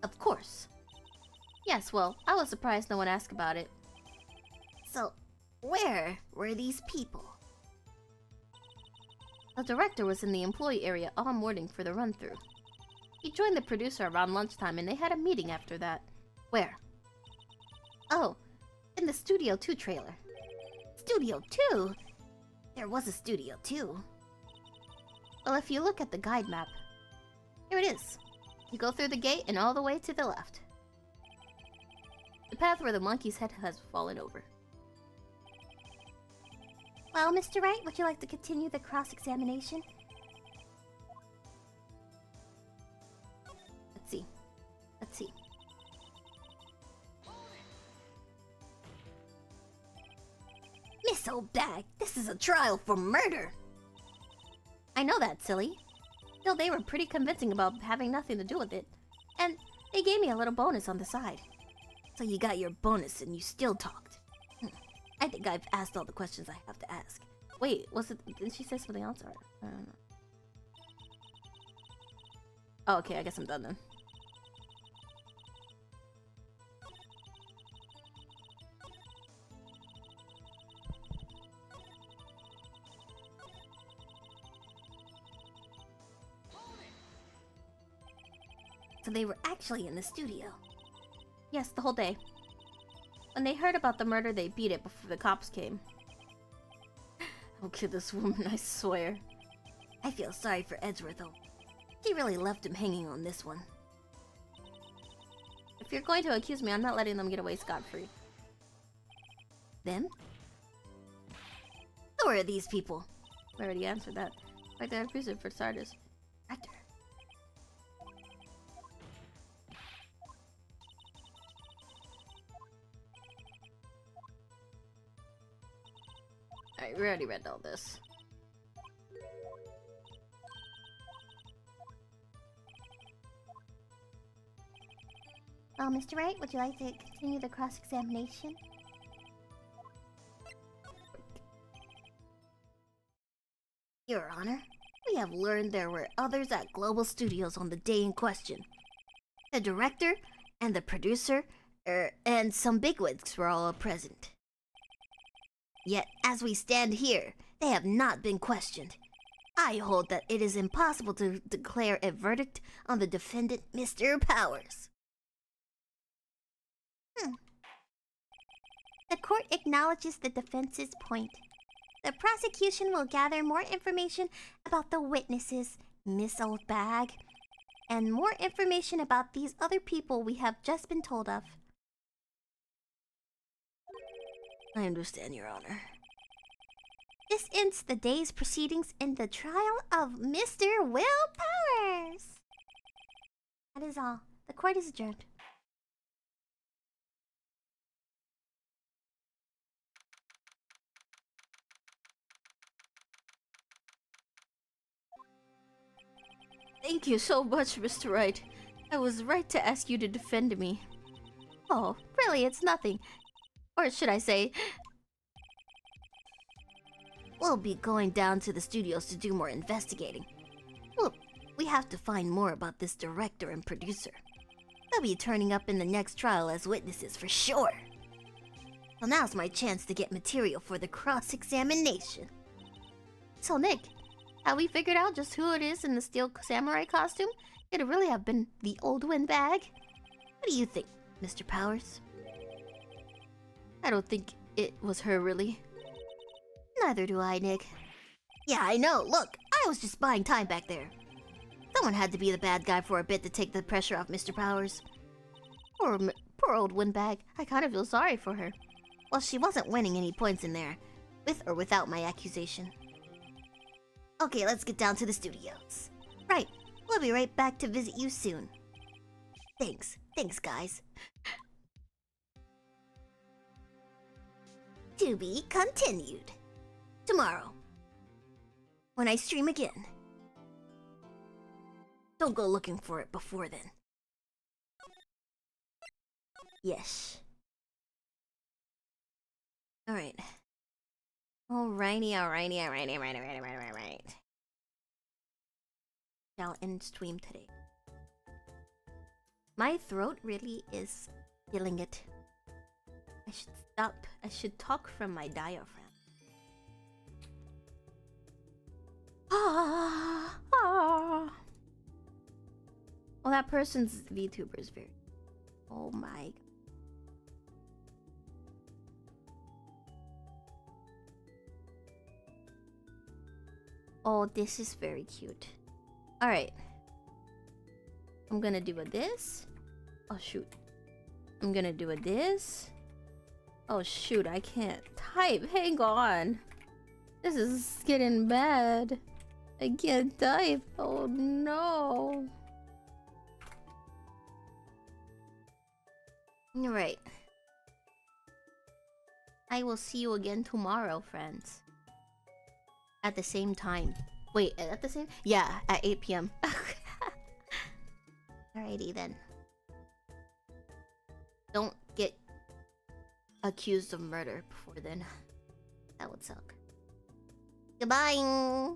Of course. Yes, well, I was surprised no one asked about it. So, where were these people? The director was in the employee area all morning for the run-through. He joined the producer around lunchtime and they had a meeting after that. Where? Oh, in the Studio 2 trailer. Studio 2? There was a Studio 2. Well, if you look at the guide map, here it is. You go through the gate and all the way to the left. The path where the monkey's head has fallen over. Well, Mr. Wright, would you like to continue the cross-examination? Let's see. Miss Oldbag, this is a trial for murder! I know that, silly. Still, they were pretty convincing about having nothing to do with it. And they gave me a little bonus on the side. So you got your bonus and you still talked. I think I've asked all the questions I have to ask. Wait, was it? Did she say something else? Or, I don't know. Oh, okay, I guess I'm done then. So they were actually in the studio. Yes, the whole day. When they heard about the murder, they beat it before the cops came. I'll kill this woman, I swear. I feel sorry for Edgeworth, though. She really left him hanging on this one. If you're going to accuse me, I'm not letting them get away scot-free. Them? Who are these people? I already answered that. Like they're accused for starters. Actor. Alright, we already read all this. Mr. Wright, would you like to continue the cross-examination? Your Honor, we have learned there were others at Global Studios on the day in question. The director and the producer, and some bigwigs were all present. Yet, as we stand here, they have not been questioned. I hold that it is impossible to declare a verdict on the defendant, Mr. Powers. The court acknowledges the defense's point. The prosecution will gather more information about the witnesses, Miss Oldbag, and more information about these other people we have just been told of. I understand, Your Honor. This ends the day's proceedings in the trial of Mr. Will Powers. That is all. The court is adjourned. Thank you so much, Mr. Wright. I was right to ask you to defend me. Oh, really, it's nothing. Or should I say... We'll be going down to the studios to do more investigating. Well, we have to find more about this director and producer. They'll be turning up in the next trial as witnesses for sure. So now's my chance to get material for the cross-examination. So, Nick, have we figured out just who it is in the steel samurai costume? It'd really have been the old windbag. What do you think, Mr. Powers? I don't think it was her, really. Neither do I, Nick. Yeah, I know. Look, I was just buying time back there. Someone had to be the bad guy for a bit to take the pressure off Mr. Powers. Poor old windbag. I kind of feel sorry for her. Well, she wasn't winning any points in there, with or without my accusation. Okay, let's get down to the studios. Right, we'll be right back to visit you soon. Thanks, guys. To be continued. Tomorrow, when I stream again. Don't go looking for it before then. Yes. Alright. Alrighty. Shall end stream today. My throat really is killing it. I should stop. I should talk from my diaphragm. Well, that person's VTuber is very... Oh my... Oh, this is very cute. Alright. I'm gonna do a this. Oh, shoot. I'm gonna do a this. Oh, shoot. I can't type. Hang on. This is getting bad. I can't type. Oh, no. Alright. I will see you again tomorrow, friends. At the same time. Wait, at the same... Yeah, at 8 p.m. Alrighty then. Don't get accused of murder before then. That would suck. Goodbye.